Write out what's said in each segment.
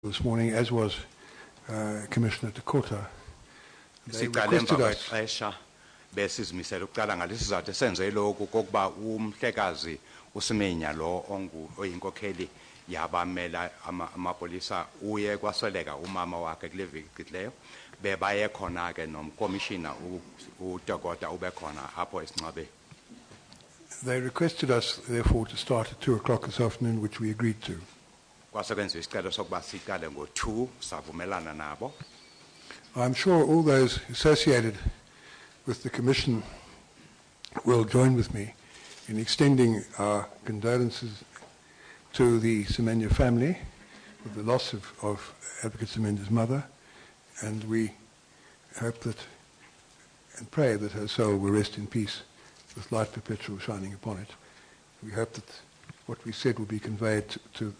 this morning, as was Commissioner Tekota. They requested us. Besizimisela ukuqala ngalesizathu esenze lokhu kokuba umhlekazi uSimenya lo oyinkokheli yabamela amapolisa uye kwasweleka umama wakhe kule viki leyo bebaye khona ke nomcommissioner uTekota ube khona apho eSingcwabeni. They requested us, therefore, to start at 2 o'clock this afternoon, which we agreed to. Kwasekwenziwa isicelo sokuba siqale ngo-2 savumelana nabo. I'm sure all those associated with the Commission will join with me in extending our condolences to the Semenya family with the loss of Advocate Semenya's mother, and we hope that and pray that her soul will rest in peace with light perpetual shining upon it. We hope that what we said will be conveyed to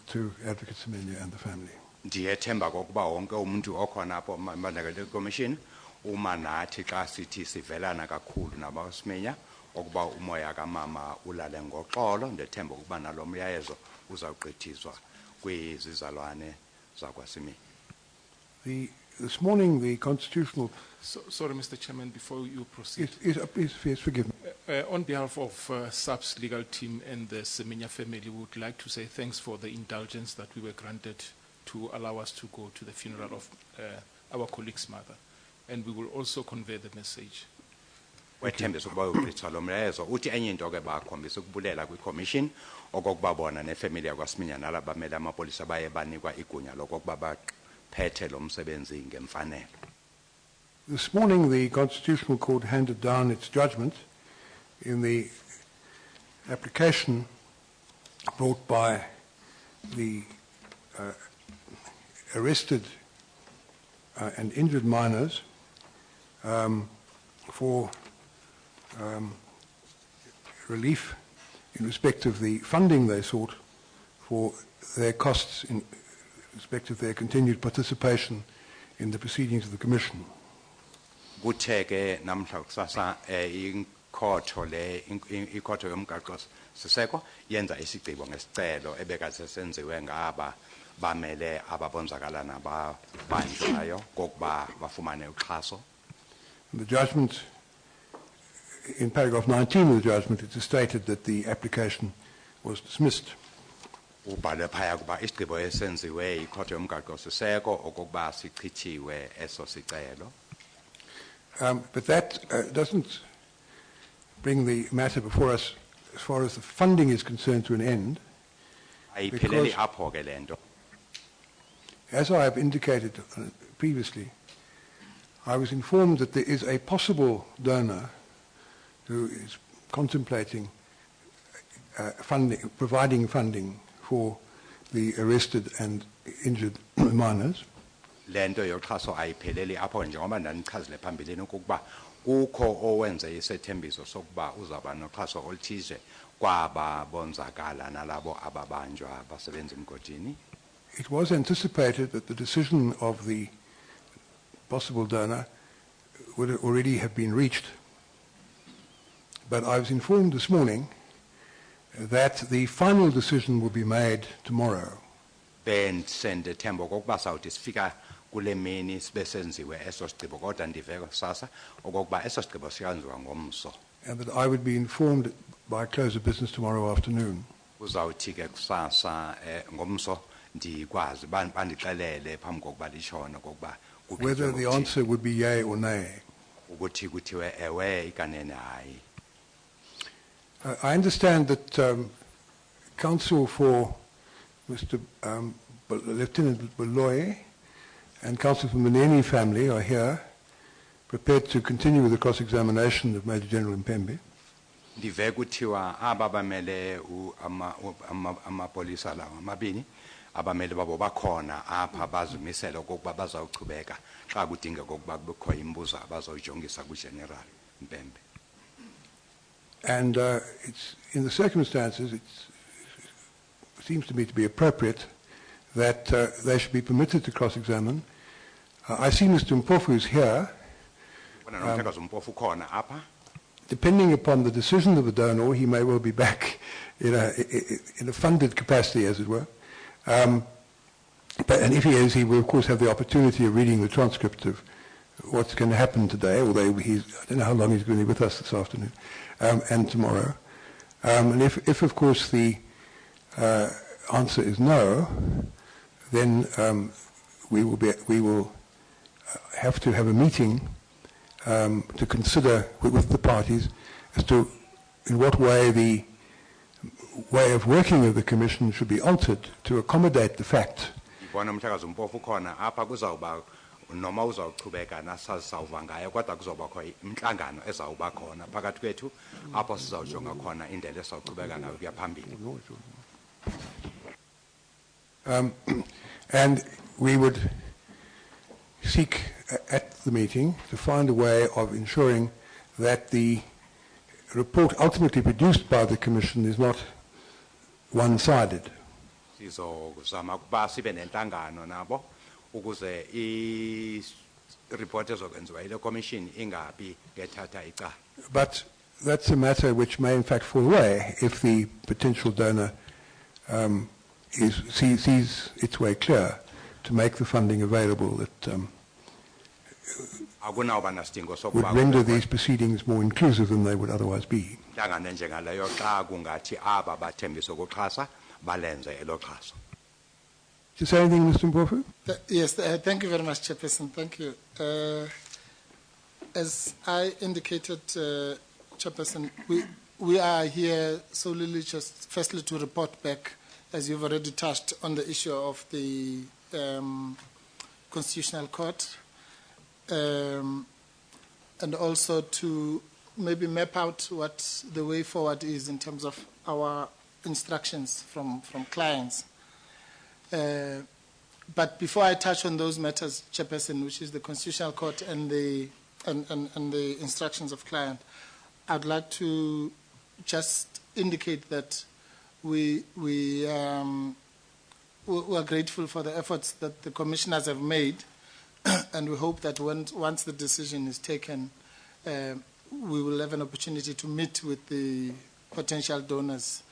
Advocate Semenya and the family. Ndiyethemba kokuba wonke umuntu okhona apho mandakele commission uma nathi xa sithi sivelana kakhulu nabaSimenya okuba umoya kamama ulale ngoxolo ndethemba ukuba nalomyayezo uzawugqithizwa kwizizalwane zakwaSimenya. This morning, the constitutional... sorry, Mr. Chairman, before you proceed. Please forgive me. On behalf of SABC legal team and the Semenya family, we would like to say thanks for the indulgence that we were granted to allow us to go to the funeral of our colleague's mother. And we will also convey the message. Wethembisa ukuba ugqitha lo mlayezo uthi enye into ke bakhombisa ukubulela kwi-commission okokuba bona nefamily yakwaSimenya nalabamele amapolisa baye banikwa igunya lokokuba baphethe lo msebenzi ngemfanelo. This morning, the Constitutional Court handed down its judgment in the application brought by the arrested and injured miners for relief in respect of the funding they sought for their costs in respect of their continued participation in the proceedings of the Commission. Kutheke namhla kusasa ikhotho yomgaqo siseko yenza isigqibo ngesicelo ebekade senziwe ngaba bamele ababonzakala nababanjwayo kokuba bafumane uxhaso. The judgment, in paragraph 19 of the judgment, it is stated that the application was dismissed. Ubhale phaya kuba isigqibo esenziwe ikhotho yomgaqo siseko okokuba sichithiwe eso sicelo. But that doesn't bring the matter before us, as far as the funding is concerned, to an end. Ayipheleli apho ke lento. As I have indicated previously, I was informed that there is a possible donor who is contemplating providing funding for the arrested and injured miners. Lento yoxhaso ayipheleli apho njengoba ndanichazile phambilini ukuba kukho owenze isethembiso sokuba uzaba noxhaso oluthize kwaba bonzakala nalabo ababanjwa basebenza emgodini. It was anticipated that the decision of the possible donor would already have been reached, but I was informed this morning that the final decision will be made tomorrow. Ben sende thembo kokuba sawuthi sifika kule mini sibesenziwe eso sigqibo kodwa ndive kusasa okokuba eso sigqibo siyanziwa ngomso. And that I would be informed by close of business tomorrow afternoon. Uzawuthi ke kusasa ngomso ndikwazi bandixelele phambi kokuba lishona kokuba whether the answer would be yea or nay. Ukuthi kuthiwe ewe ikanene hayi. I understand that counsel for Mr. Lieutenant Baloy and counsel from the Neni family are here, prepared to continue with the cross-examination of Major General Mpembe. Ndive kuthiwa ababamele amapolisa lawa amabini abamele babo bakhona apha bazimisela okokuba bazawuchubeka xa kudinga kokuba kubekho imbuzo abazawujongisa kuGeneral Mpembe. And it's in the circumstances, it seems to me to be appropriate that they should be permitted to cross-examine. I see Mr. Mpofu is here. Depending upon the decision of the donor, he may well be back in a funded capacity, as it were. And if he is, he will of course have the opportunity of reading the transcript of what's going to happen today, although I don't know how long he's going to be with us this afternoon and tomorrow. And if of course the answer is no, then we will have to have a meeting to consider with the parties as to in what way the way of working of the Commission should be altered to accommodate the fact Ibona umhlakazi uMpofu khona apha kuzawuba noma uzawuqhubeka nasazawuva ngayo kodwa kuzawubakho imhlangano ezawuba khona phakathi kwethu apho sizawujonga khona indlela esawuqhubeka ngayo kuya phambili. And we would seek at the meeting to find a way of ensuring that the report ultimately produced by the Commission is not one-sided. Sizozama ukuba sibe nenhlangano nabo ukuze i-report ezokwenziwa ile commission ingabi ngethatha icala. But that's a matter which may in fact fall away if the potential donor sees its way clear to make the funding available that Akunawuba nasidingo would sokuba render these proceedings more inclusive than they would otherwise be. inhlangano njengaleyo xa kungathi aba bathembisa ukuxhasa balenze elo xhaso. To say anything, Mr. Mpofu? Yes, thank you very much, Chairperson. Thank you. As I indicated, Chairperson, we are here solely just firstly to report back, as you've already touched on the issue of the Constitutional Court, and also to maybe map out what the way forward is in terms of our instructions from clients. But before I touch on those matters, Chairperson, which is the Constitutional Court and the instructions of client, I'd like to just indicate that we are grateful for the efforts that the commissioners have made, and we hope that once the decision is taken, we will have an opportunity to meet with the potential donors,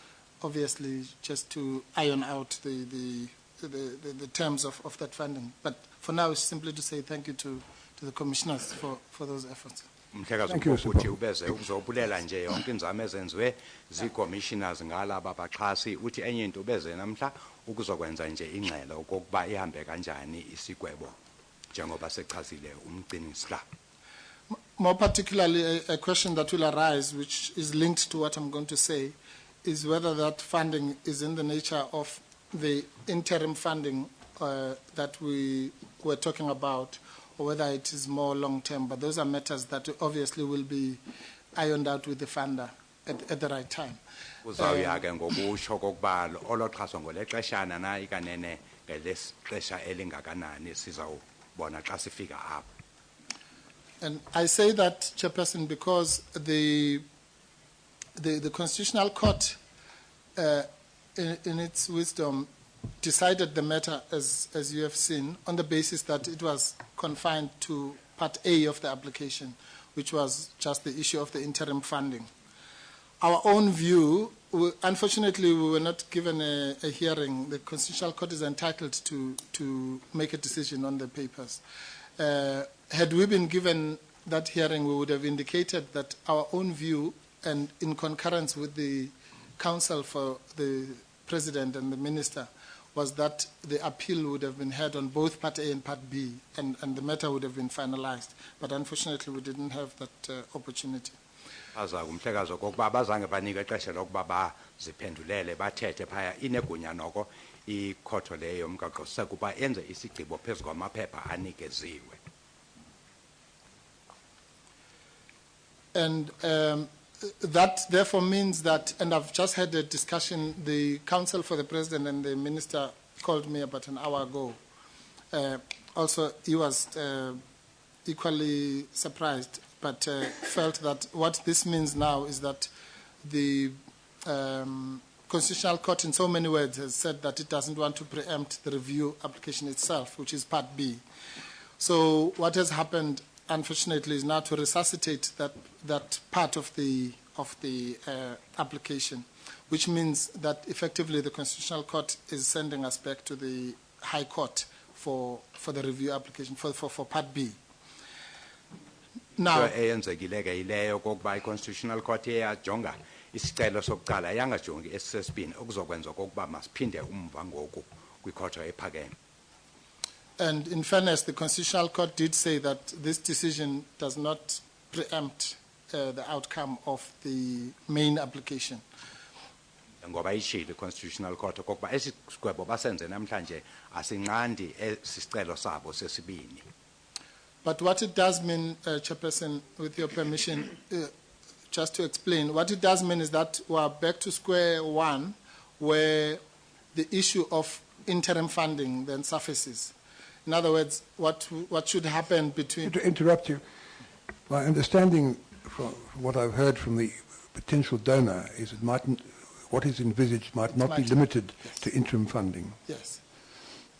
obviously just to iron out the terms of that funding. But for now, it's simply to say thank you to the commissioners for those efforts. Umhlekazi Thank you, Mr. uMpofu uthi ubeze ukuzobulela nje yonke inzame ezenziwe zii-commissioners ngalaba baxhasi uthi enye into ubeze namhla ukuzokwenza nje ingxelo okokuba ihambe kanjani isigwebo njengoba sechasile umgcini sihlalo. More particularly, a question that will arise, which is linked to what I'm going to say, is whether that funding is in the nature of the interim funding that we were talking about, or whether it is more long-term. But those are matters that obviously will be ironed out with the funder at the right time. Uzawuya ke ngokusho kokuba olo xhaso ngolexeshana na ikanene ngelexesha elingakanani sizawubona xa sifika apho. And I say that, Chairperson, because the Constitutional Court, in its wisdom, decided the matter, as you have seen, on the basis that it was confined to Part A of the application, which was just the issue of the interim funding. Our own view, unfortunately, we were not given a hearing. The Constitutional Court is entitled to make a decision on the papers. Had we been given that hearing, we would have indicated that our own view, and in concurrence with the counsel for the President and the Minister, was that the appeal would have been heard on both Part A and Part B, and the matter would have been finalized. But unfortunately, we didn't have that opportunity. Aza umhlekazi okokuba bazange banike ixesha lokuba baziphendulele bathethe phaya inegunya noko ikhotho leyo umgaqo sekuba enze isigqibo phezu kwamaphepha anikeziwe. And that therefore means that, and I've just had a discussion, the counsel for the President and the Minister called me about an hour ago. Also, he was equally surprised, but felt that what this means now is that the Constitutional Court in so many words has said that it doesn't want to preempt the review application itself, which is Part B. So what has happened, unfortunately, is now to resuscitate that part of the application, which means that effectively the Constitutional Court is sending us back to the High Court for the review application for Part B. Now, eyenzekile ke ileyo kokuba i-Constitutional Court yajonga isicelo sokuqala yangajongi esisesibini okuzokwenza kokuba masiphinde umva ngoku kwikhotho ephakeme. and in fairness, the Constitutional Court did say that this decision does not preempt the outcome of the main application. Ngoba ishilo i-Constitutional Court kokuba esigwebo basenze namhlanje asinqandi esicelo sabo sesibini. But what it does mean, Chairperson, with your permission, just to explain, what it does mean is that we are back to square one, where the issue of interim funding then surfaces. In other words, what should happen between... To interrupt you, my understanding from what I've heard from the potential donor is it mightn't, what is envisaged might not be limited to interim funding. Yes.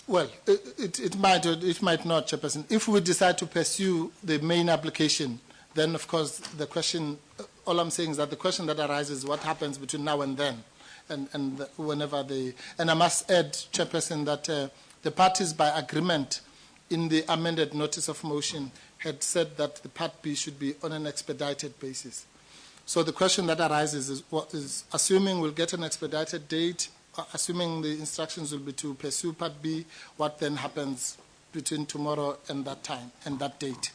Well, it might or it might not, Chairperson. If we decide to pursue the main application, then of course the question, all I'm saying is that the question that arises is what happens between now and then, and whenever they, and I must add, Chairperson, that the parties by agreement in the amended notice of motion had said that the Part B should be on an expedited basis. So the question that arises is, what is, assuming we'll get an expedited date, assuming the instructions will be to pursue Part B, what then happens between tomorrow and that time and that date?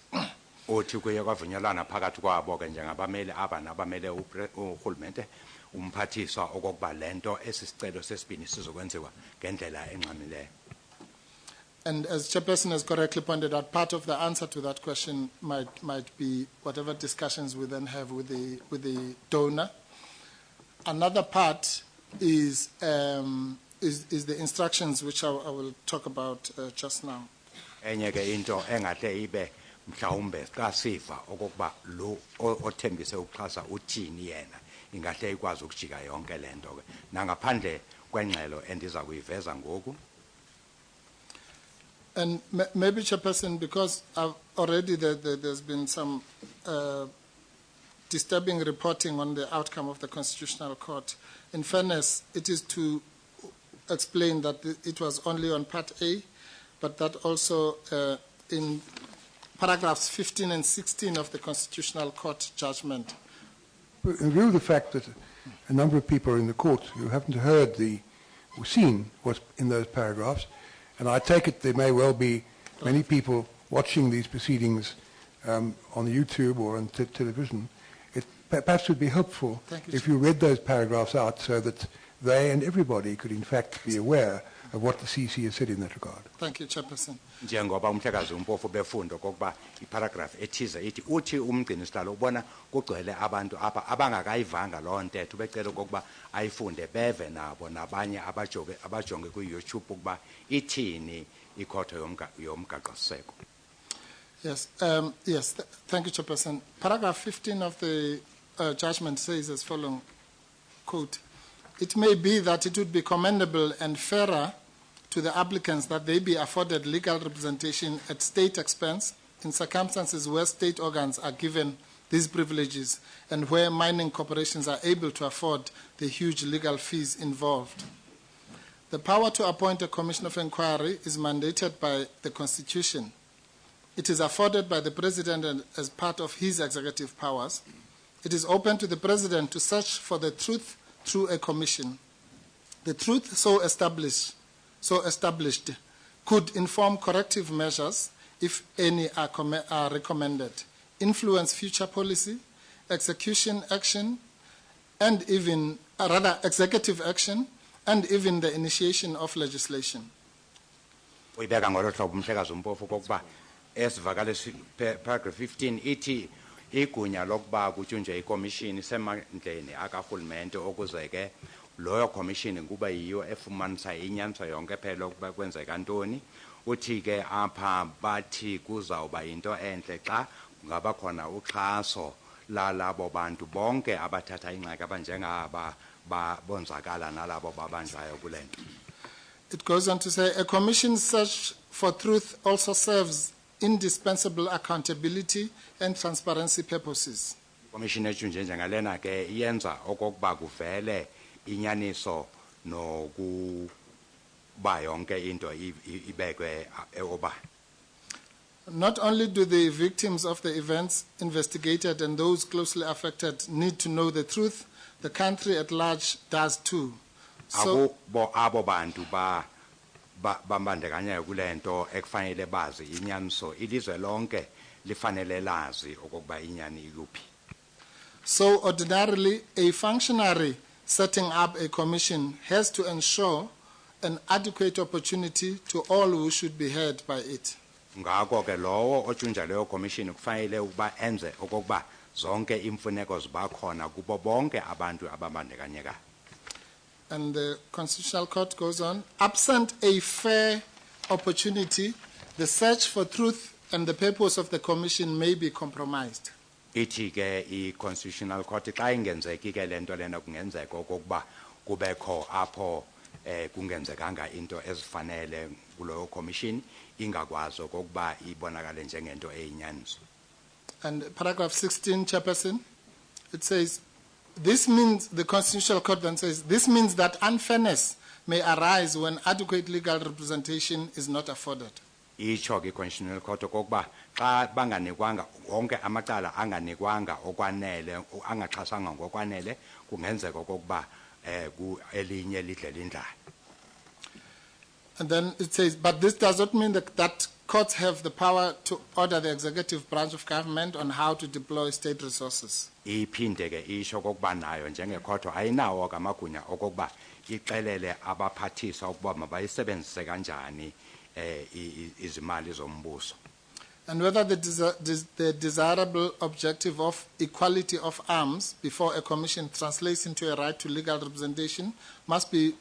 Othi kuye kwavunyelwana phakathi kwabo ke njengabameli aba nabamele urhulumente umphathiswa okokuba lento esisicelo sesibini sizokwenziwa ngendlela engxamileyo. And as Chairperson has correctly pointed out, part of the answer to that question might be whatever discussions we then have with the donor. Another part is the instructions which I will talk about just now. Enye ke into engahle ibe mhlawumbe xa siva okokuba lo othembise ukuxhasa uthini yena ingahle ikwazi ukujika yonke lento ke nangaphandle kwengxelo endiza kuyiveza ngoku. And maybe, Chairperson, because already there's been some disturbing reporting on the outcome of the Constitutional Court. In fairness, it is to explain that it was only on Part A, but that also in paragraphs 15 and 16 of the Constitutional Court judgment. In view of the fact that a number of people are in the court who haven't heard or seen what's in those paragraphs, and I take it there may well be many people watching these proceedings on YouTube or on television, it perhaps would be helpful if you read those paragraphs out so that they and everybody could in fact be aware of what the CC has said in that regard. Thank you, Chairperson. Njengoba umhlekazi uMpofu befunda kokuba iparagraph ethize ithi uthi umgcini sihlalo ubona kugcwele abantu apha abangakayivanga loo ntetho becela kokuba ayifunde beve nabo nabanye abajonge ku-YouTube ukuba ithini ikhotho yomgaqo-siseko. Yes, thank you, Chairperson. Paragraph 15 of the judgment says as follows, quote, "It may be that it would be commendable and fairer to the applicants that they be afforded legal representation at state expense in circumstances where state organs are given these privileges and where mining corporations are able to afford the huge legal fees involved. The power to appoint a commission of inquiry is mandated by the Constitution. It is afforded by the President and as part of his executive powers. It is open to the President to search for the truth through a commission. The truth so established could inform corrective measures, if any are recommended, influence future policy, execution action, and even, executive action, and even the initiation of legislation." Uyibeka ngolo hlobo umhlekazi uMpofu kokuba esivakalisi paragraph 15 ithi igunya lokuba kutyunjwe ikomishini semandleni akarhulumente okuze ke loyo commission kuba yiyo efumanisa inyaniso yonke phela ukuba kwenzeka ntoni. Uthi ke apha bathi kuzawuba into enhle xa ngaba khona uxhaso lalabo bantu bonke abathatha ingxaki abanjengaba bonzakala nalabo babanjwayo kule nto. It goes on to say, a commission search for truth also serves indispensable accountability and transparency purposes. Commission etyunje njengalena ke iyenza okokuba kuvele inyaniso ba yonke into ibekwe oba. Not only do the victims of the events investigated and those closely affected need to know the truth, the country at large does too. So, Abo bantu bambandakanya kulento ekufanele bazi inyaniso ilizwe lonke lifanele lazi okokuba inyani ikuphi. so ordinarily, a functionary setting up a commission has to ensure an adequate opportunity to all who should be heard by it. Ngako ke lowo otshunja leyo commission kufanele ukuba enze okokuba zonke imfuneko zibakhona kubo bonke abantu ababandakanyekayo. And the Constitutional Court goes on, absent a fair opportunity, the search for truth and the purpose of the commission may be compromised. Ithi ke i-Constitutional Court xa ingenzeki ke lento lena kungenzeka okokuba kubekho apho kungenzekanga into ezifanele kulo commission ingakwazi okokuba ibonakale njengento eyinyaniso. And paragraph 16, Chairperson, it says, this means, the Constitutional Court then says, this means that unfairness may arise when adequate legal representation is not afforded. Itsho ke Constitutional Court okokuba xa banganikwanga wonke amacala anganikwanga okwanele angaxhasanga ngokwanele kungenzeka okokuba elinye lidle lindlala. And then it says, but this does not mean that courts have the power to order the executive branch of government on how to deploy state resources. Iphinde ke isho okokuba nayo njengekhotho ayinawo kamagunya okokuba ixelele abaphathisa ukuba mabayisebenzise kanjani izimali zombuso. And whether the desirable objective of equality of arms before a commission translates into a right to legal representation must be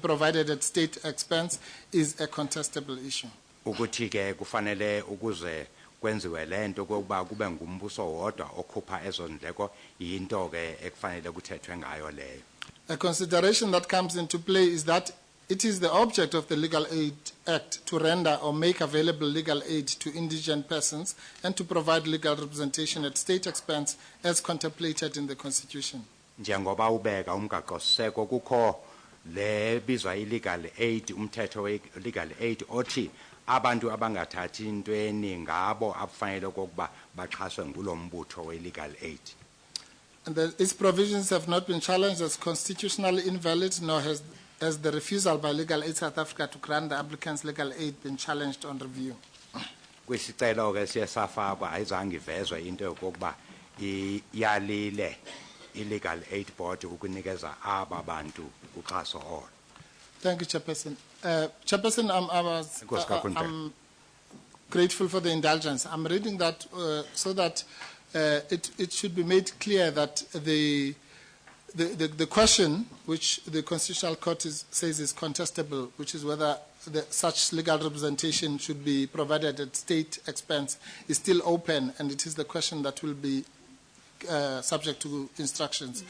provided at state expense is a contestable issue. Ukuthi ke kufanele ukuze kwenziwe lento kokuba kube ngumbuso wodwa okhupha ezo ndleko yinto ke ekufanele kuthethwe ngayo leyo. A consideration that comes into play is that it is the object of the Legal Aid Act to render or make available legal aid to indigent persons and to provide legal representation at state expense as contemplated in the Constitution. Njengoba ubeka umgaqo-siseko kukho le bizwa i-legal aid, umthetho we-legal aid othi abantu abangathathi intweni ngabo abafanele okokuba baxhaswe ngulo mbutho we-legal aid. And its provisions have not been challenged as constitutionally invalid, nor has the refusal by Legal Aid South Africa to grant the applicants legal aid been challenged on review. Kwisicelo ke siye safakwa ayizange ivezwe into yokokuba iyalile i-legal aid board ukunikeza aba bantu uxhaso olo. Thank you, Chairperson. Chairperson, I'm grateful for the indulgence. I'm reading that so that it should be made clear that the question which the Constitutional Court says is contestable, which is whether such legal representation should be provided at state expense, is still open, and it is the question that will be subject to instructions,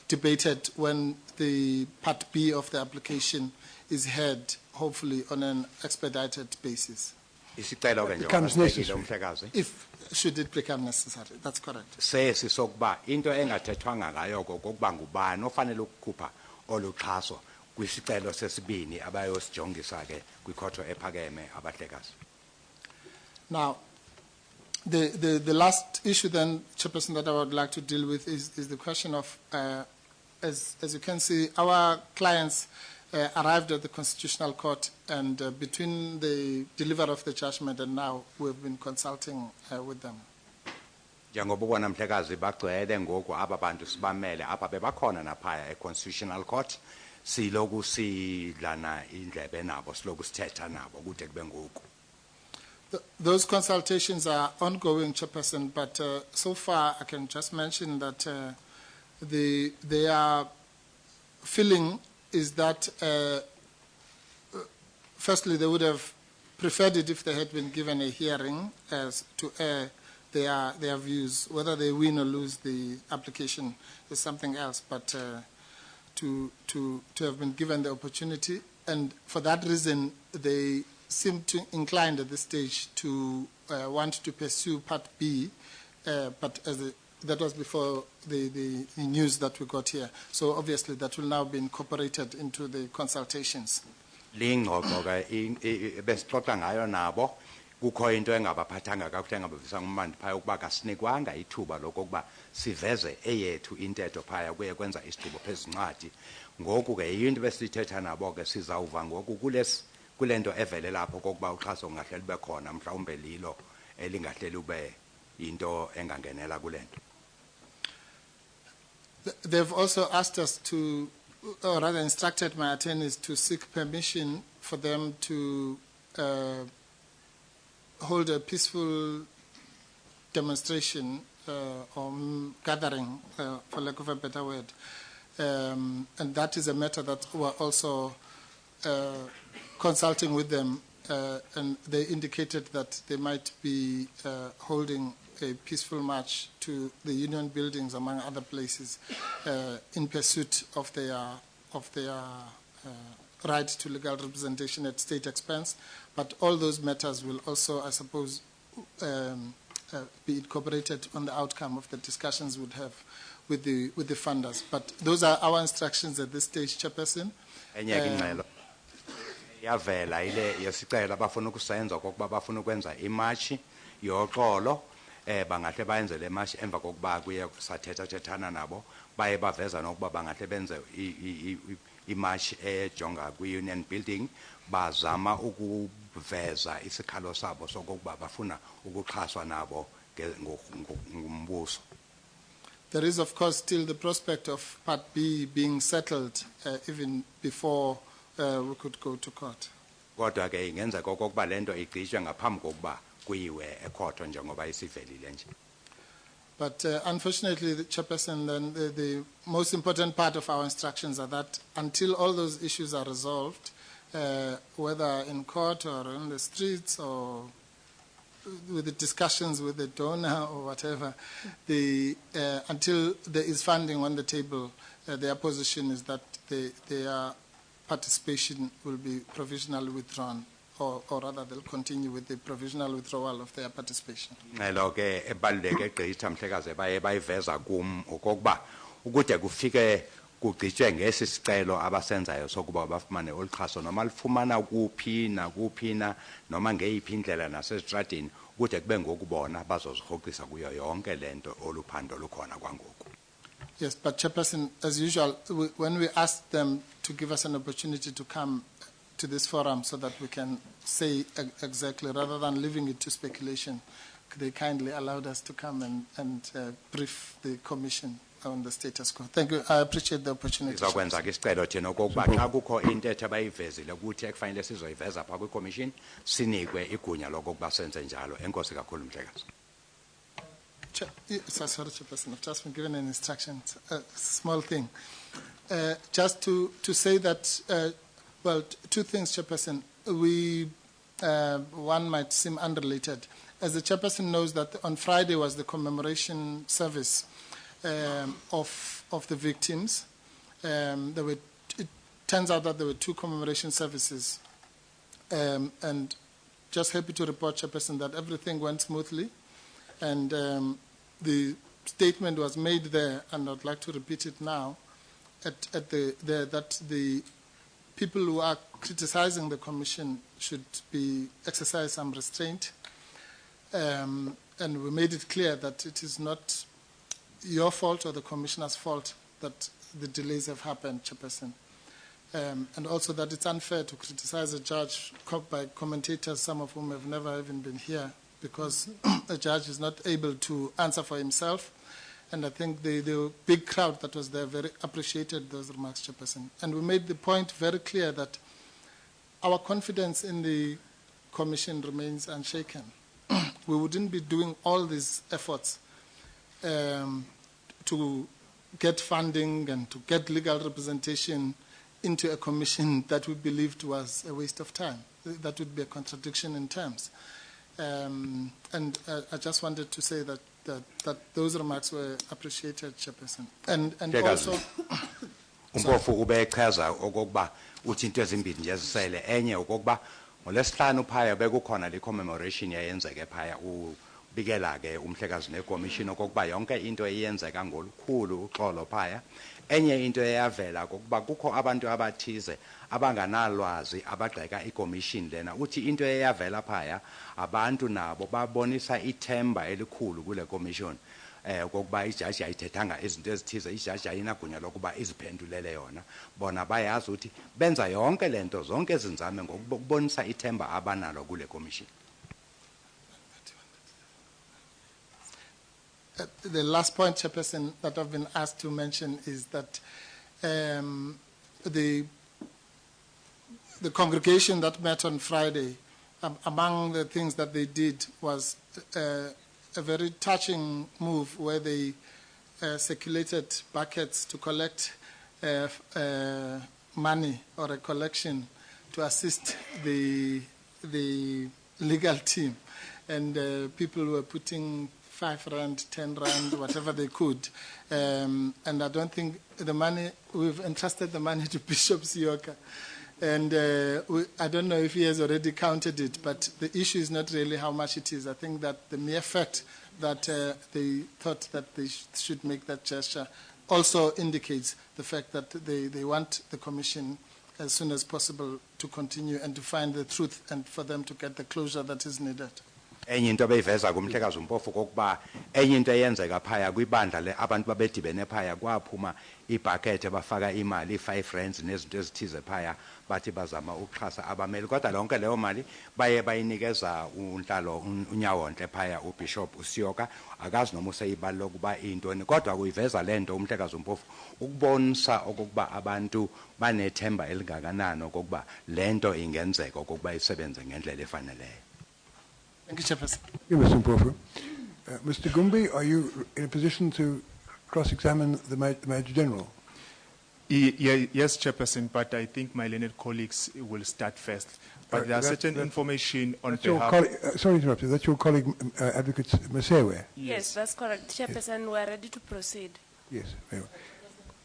debated when the Part B of the application is heard, hopefully on an expedited basis. Becomes necessary. If should it become necessary, that's correct. Sokuba into engathethwanga ngayo kokuba ngubani ofanele ukukhupha oluxhaso kwisicelo sesibini abayosijongisa ke kwikhotho ephakeme abahlekazi. Now, the last issue then, Chairperson, that I would like to deal with is the question of, as you can see, our clients arrived at the Constitutional Court, and between the delivery of the judgment and now, we've been consulting with them. Njengoba ubona mhlekazi bagcwele ngoku aba bantu sibamele apha bebakhona naphaya e-Constitutional Court siloku sidlana indlebe nabo siloku sithetha nabo kude kube ngoku. Those consultations are ongoing, Chairperson, but so far I can just mention that their feeling is that firstly they would have preferred it if they had been given a hearing as to air their views. Whether they win or lose the application is something else, but to have been given the opportunity, and for that reason they seem to inclined at this stage to want to pursue Part B, but as that was before the news that we got here. So obviously that will now be incorporated into the consultations. Lingxoxo ke besixoxa ngayo nabo kukho into engabaphathanga kakuhle engabavisa ummandla phaya ukuba kasinikwanga ithuba lokokuba siveze eyethu intetho phaya kuye kwenza isigqibo phezincwadi ngoku ke into besithetha nabo ke sizawuva ngoku kule nto evele lapho kokuba uxhaso kungahle libe khona mhlawumbe lilo elingahle lube into engangenela kule nto. They've also asked us to, or rather instructed my attorneys to seek permission for them to hold a peaceful demonstration or gathering, for lack of a better word. And that is a matter that we're also consulting with them, and they indicated that they might be holding a peaceful march to the union buildings, among other places, in pursuit of their right to legal representation at state expense. But all those matters will also, I suppose, be incorporated on the outcome of the discussions we'd have with the funders. But those are our instructions at this stage, Chairperson. Yavela ile yesicela bafuna ukusenza kokuba bafuna ukwenza imarch yoxolo bangahle bayenze le march emva kokuba kuye sathethana nabo baye baveza nokuba bangahle benze imarch ejonga kwi-union building bazama ukuveza isikhalo sabo sokuba bafuna ukuxhaswa nabo ngumbuso. There is, of course, still the prospect of Part B being settled even before we could go to court. Kodwa ke ingenzeka okokuba lento igcishwe ngaphambi kokuba kuyiwe ekhotho njengoba isivelile nje. But unfortunately, the Chairperson, then the most important part of our instructions are that until all those issues are resolved, whether in court or on the streets or with the discussions with the donor or whatever, until there is funding on the table, their position is that their participation will be provisionally withdrawn, or rather they'll continue with the provisional withdrawal of their participation. Ngelo ke ebaluleke egqitha mhlekaze baye bayiveza kum okokuba ukude kufike kugcitshwe ngesi sicelo abasenzayo sokuba bafumane oluxhaso noma lifumana kuphi na noma ngeyiphi indlela nasestradini ukude kube ngokubona bazozirhoqisa kuyo yonke lento oluphando lukhona kwangoku. Yes, but Chairperson, as usual, when we asked them to give us an opportunity to come to this forum so that we can say exactly, rather than leaving it to speculation, they kindly allowed us to come and brief the Commission on the status quo. Thank you. I appreciate the opportunity. Izakwenza ke isicelo thina okokuba xa kukho intetho abayivezile ukuthi ekufanele sizoyiveza pha kwi-commission sinikwe igunya lokokuba senze njalo. Enkosi kakhulu mhlekazi. Sorry, Chairperson, I've just been given an instruction, a small thing. Just to say that, well, two things, Chairperson. One might seem unrelated. As the Chairperson knows that on Friday was the commemoration service of the victims. It turns out that there were two commemoration services. And just happy to report, Chairperson, that everything went smoothly. And the statement was made there, and I'd like to repeat it now, that the people who are criticizing the Commission should exercise some restraint. And we made it clear that it is not your fault or the Commissioner's fault that the delays have happened, Chairperson. And also that it's unfair to criticize a judge by commentators, some of whom have never even been here, because the judge is not able to answer for himself. And I think the big crowd that was there very appreciated those remarks, Chairperson. And we made the point very clear that our confidence in the Commission remains unshaken. We wouldn't be doing all these efforts to get funding and to get legal representation into a commission that we believed was a waste of time. That would be a contradiction in terms. And I just wanted to say that those remarks were appreciated, Chairperson. And also... Umpofu ubechaza okokuba uthi into ezimbili nje ezisele enye okokuba ngolesihlanu phaya bekukhona le commemoration yayenzeke phaya bikela ke umhlekazi nekomishini okokuba yonke into eyenzeka ngolukhulu uxolo phaya. Enye into eyavela kokuba kukho abantu abathize abanganalwazi abagxeka ikomishini lena. Uthi into eyavela phaya abantu nabo babonisa ithemba elikhulu kule komishini kokuba ijaji ayithethanga izinto ezithize, ijaji ayinagunya lokuba iziphendulele yona. Bona bayazi ukuthi benza yonke lento zonke ezinzame ngokubonisa ithemba abanalo kule komishini. The last point, Chairperson, that I've been asked to mention is that the congregation that met on Friday, among the things that they did was a very touching move where they circulated buckets to collect money or a collection to assist the legal team. And people were putting 5 rand, 10 rand, whatever they could. And I don't think the money, we've entrusted the money to Bishop Sioka. And I don't know if he has already counted it, but the issue is not really how much it is. I think that the mere fact that they thought that they should make that gesture also indicates the fact that they want the commission as soon as possible to continue and to find the truth and for them to get the closure that is needed. Enye into beyiveza kumhlekazi uMpofu kokuba enye into eyenzeka phaya kwibandla le abantu babedibene phaya kwaphuma ibhakethi bafaka imali 5 rands nezinto ezithize phaya bathi bazama ukuxhasa abameli kodwa lonke leyo mali baye bayinikeza unhlalo unyawonhle phaya uBishop uSioka akazi noma useyibalo kuba intoni kodwa kuyiveza lento umhlekazi uMpofu ukubonisa okokuba abantu banethemba elingakanani okokuba lento ingenzeka okokuba isebenze ngendlela efaneleyo. Thank you, Chairperson. Thank you, Mr. Mpofu. Mr. Gumbi, are you in a position to cross-examine the Major General? Yes, Chairperson, but I think my learned colleagues will start first. But there are certain information on behalf... sorry to interrupt you. That's your colleague, Advocate Masewe? Yes, that's correct. Chairperson, we are ready to proceed. Yes, very well.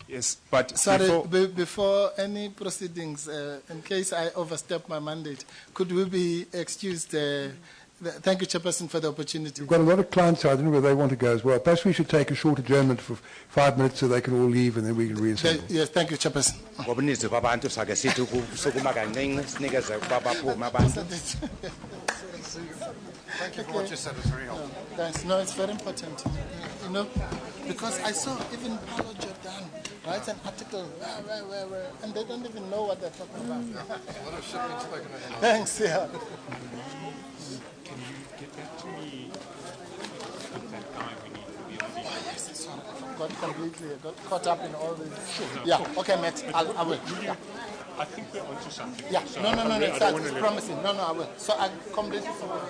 Yes, but sorry, before any proceedings, in case I overstep my mandate, could we be excused? Thank you, Chairperson, for the opportunity. We've got a lot of clients here. I don't know where they want to go as well. Perhaps we should take a short adjournment for 5 minutes so they can all leave and then we can reassemble. Yes, thank you, Chairperson. Thank you for what you said. It's very helpful. Thanks. No, it's very important. You know, because I saw even Paulo Jordan writes an article, where, and they don't even know what they're talking about. A lot of shit being spoken about. Thanks, yeah. Can you get back to me with that guy we need for the other? Oh, yes, sorry. I got completely caught up in all this. Sure. Yeah, okay, Matt. I will. Yeah. I think we're onto something. Yeah, So no, it's let promising. No, I will. So I completely forgot.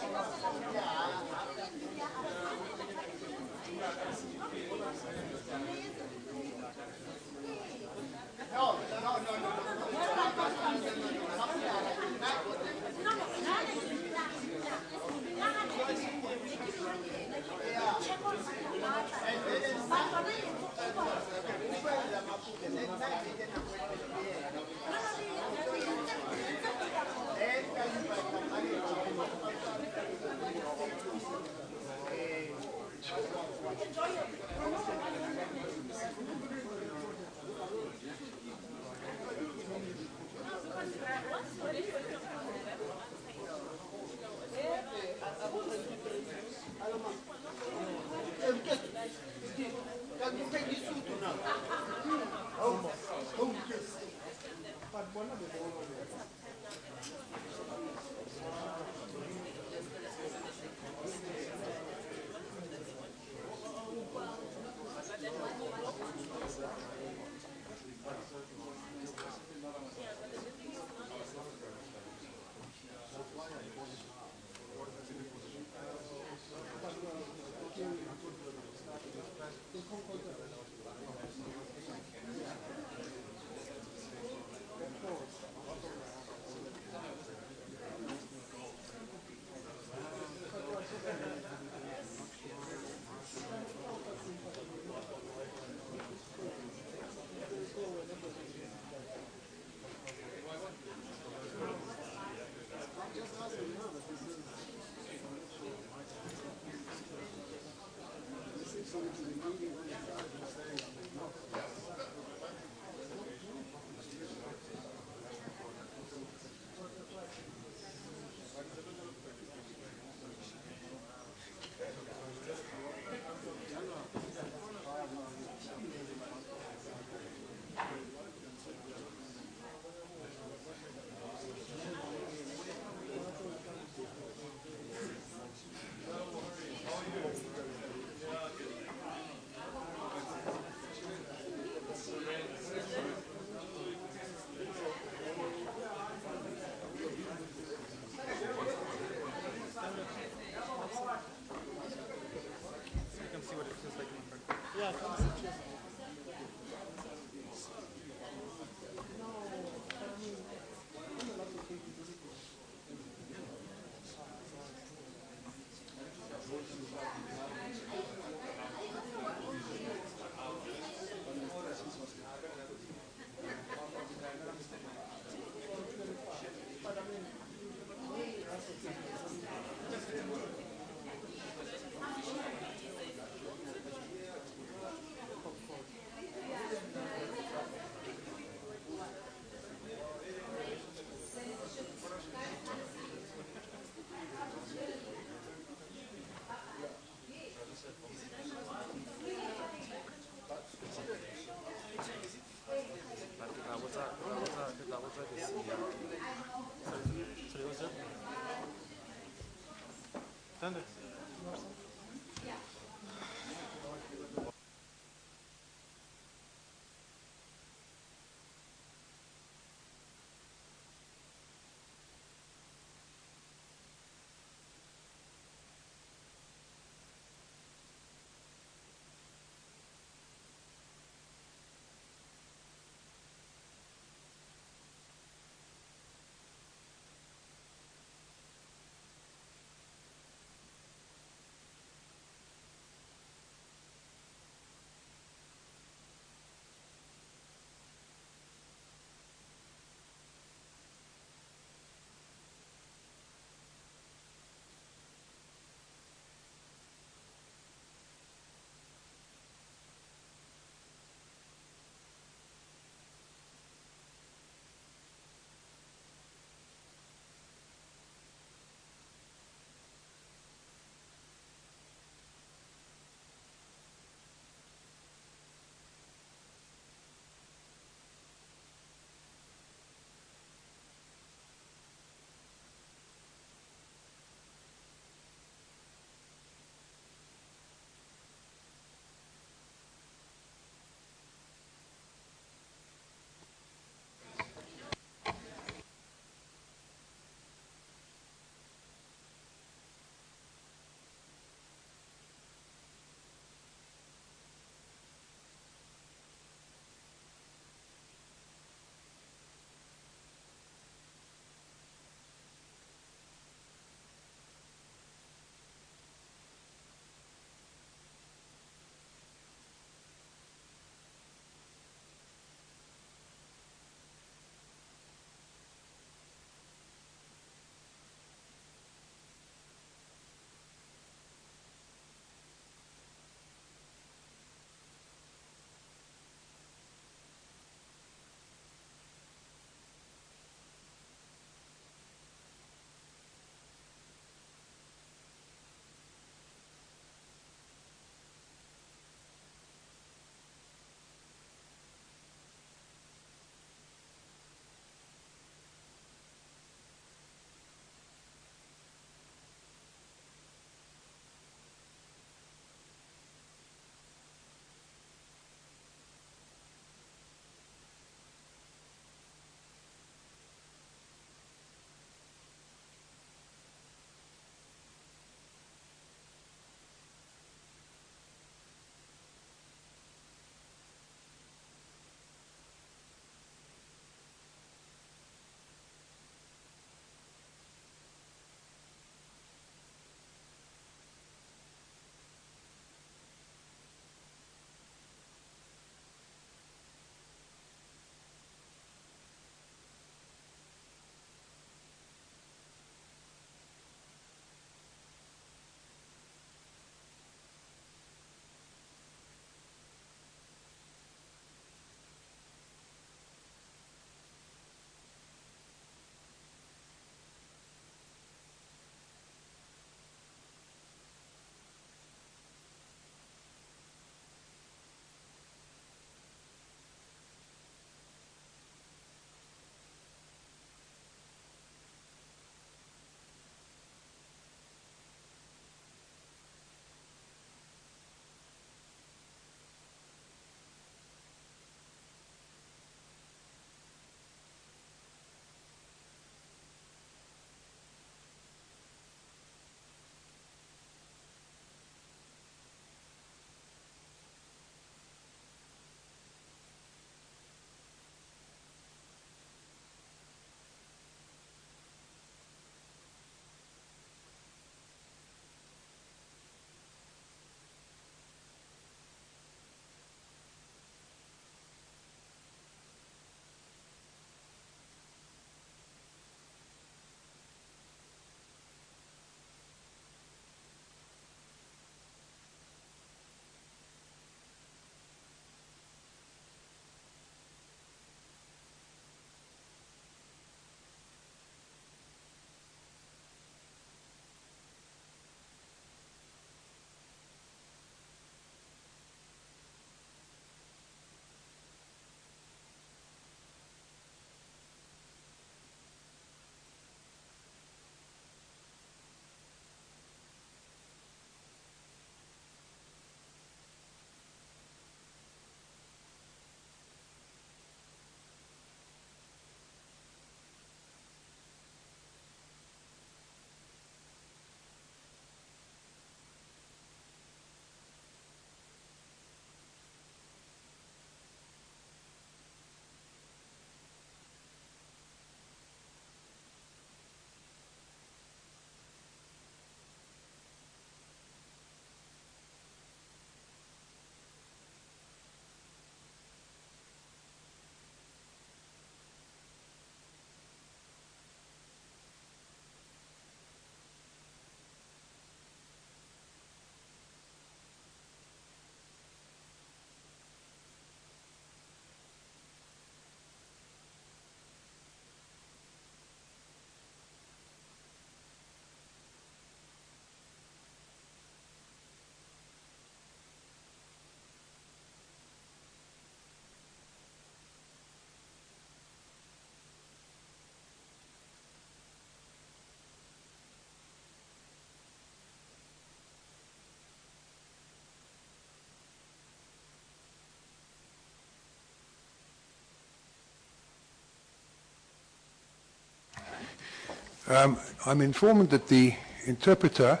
I'm informed that the interpreter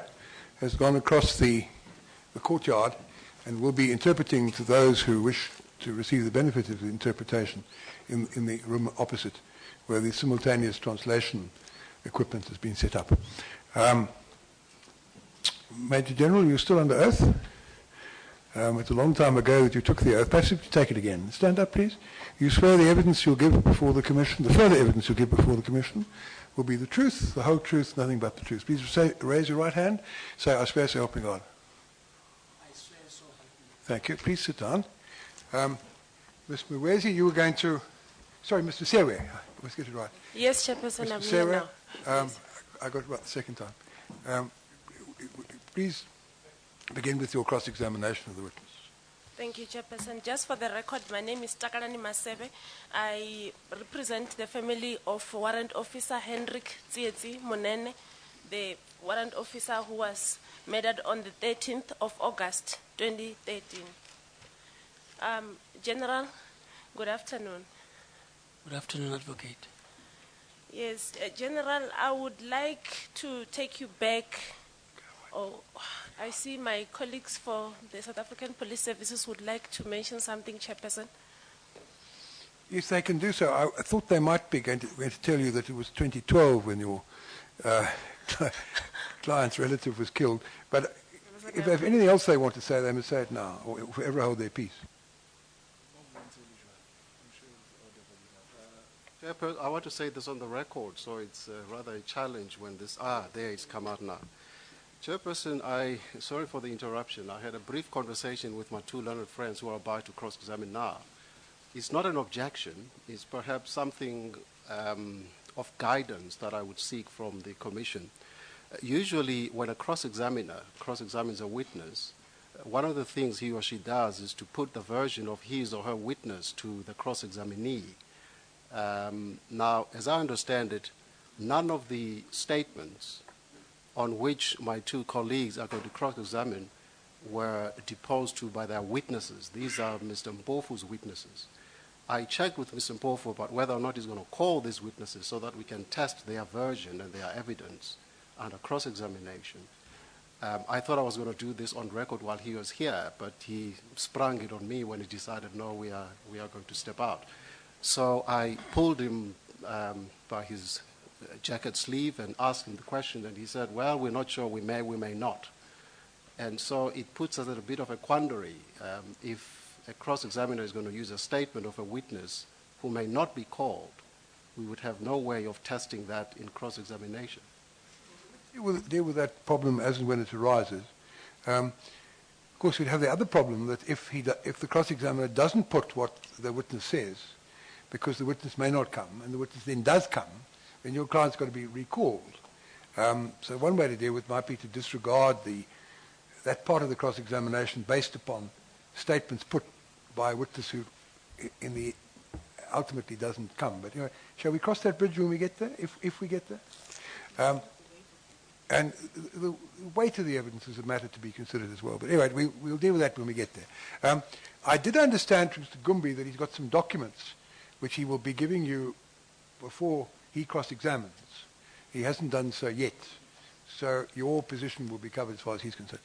has gone across the courtyard and will be interpreting to those who wish to receive the benefit of the interpretation in the room opposite, where the simultaneous translation equipment has been set up. Major General, you're still under oath. It's a long time ago that you took the oath. Perhaps if you take it again. Stand up, please. You swear the evidence you'll give before the Commission, the further evidence you'll give before the Commission, will be the truth, the whole truth, nothing but the truth. Please raise your right hand. Say, I swear so help me God. I swear so help me. Thank you. Please sit down. Ms. Mwezi, you were going to... Sorry, Mr. Sewe. Let's get it right. Yes, Chairperson, I'm Mr. here Sewe, now. I got it right the second time. Please begin with your cross-examination of the witness. Thank you, Chairperson. Just for the record, my name is Takalani Masebe. I represent the family of Warrant Officer Hendrik Tsietsi Monene, the warrant officer who was murdered on the 13th of August, 2013. General, good afternoon. Good afternoon, Advocate. Yes, General, I would like to take you back. Oh, I see my colleagues for the South African Police Services would like to mention something, Chairperson. Yes, they can do so. I thought they might be going to tell you that it was 2012 when your client's relative was killed. But if they have anything else they want to say, they must say it now, or forever hold their peace. Chairperson, I want to say this on the record, so it's rather a challenge when this, there it's come out now. Chairperson, sorry for the interruption. I had a brief conversation with my two learned friends who are about to cross-examine now. It's not an objection. It's perhaps something of guidance that I would seek from the Commission. Usually, when a cross-examiner cross-examines a witness, one of the things he or she does is to put the version of his or her witness to the cross-examinee. Now, as I understand it, none of the statements on which my two colleagues are going to cross-examine were deposed to by their witnesses. These are Mr. Mpofu's witnesses. I checked with Mr. Mpofu about whether or not he's going to call these witnesses so that we can test their version and their evidence under cross-examination. I thought I was going to do this on record while he was here, but he sprung it on me when he decided, no, we are going to step out. So I pulled him by his jacket sleeve and asked him the question, and he said, well, we're not sure, we may not. And so it puts us at a bit of a quandary. If a cross-examiner is going to use a statement of a witness who may not be called, we would have no way of testing that in cross-examination. We'll deal with that problem as and when it arises. Of course, we'd have the other problem that if the cross-examiner doesn't put what the witness says, because the witness may not come, and the witness then does come, then your client's got to be recalled. So one way to deal with it might be to disregard that part of the cross-examination based upon statements put by a witness who ultimately doesn't come. But anyway, shall we cross that bridge when we get there, if we get there? And the weight of the evidence is a matter to be considered as well. But anyway, we'll deal with that when we get there. I did understand from Mr. Gumbi that he's got some documents which he will be giving you before he cross-examines. He hasn't done so yet. So your position will be covered as far as he's concerned.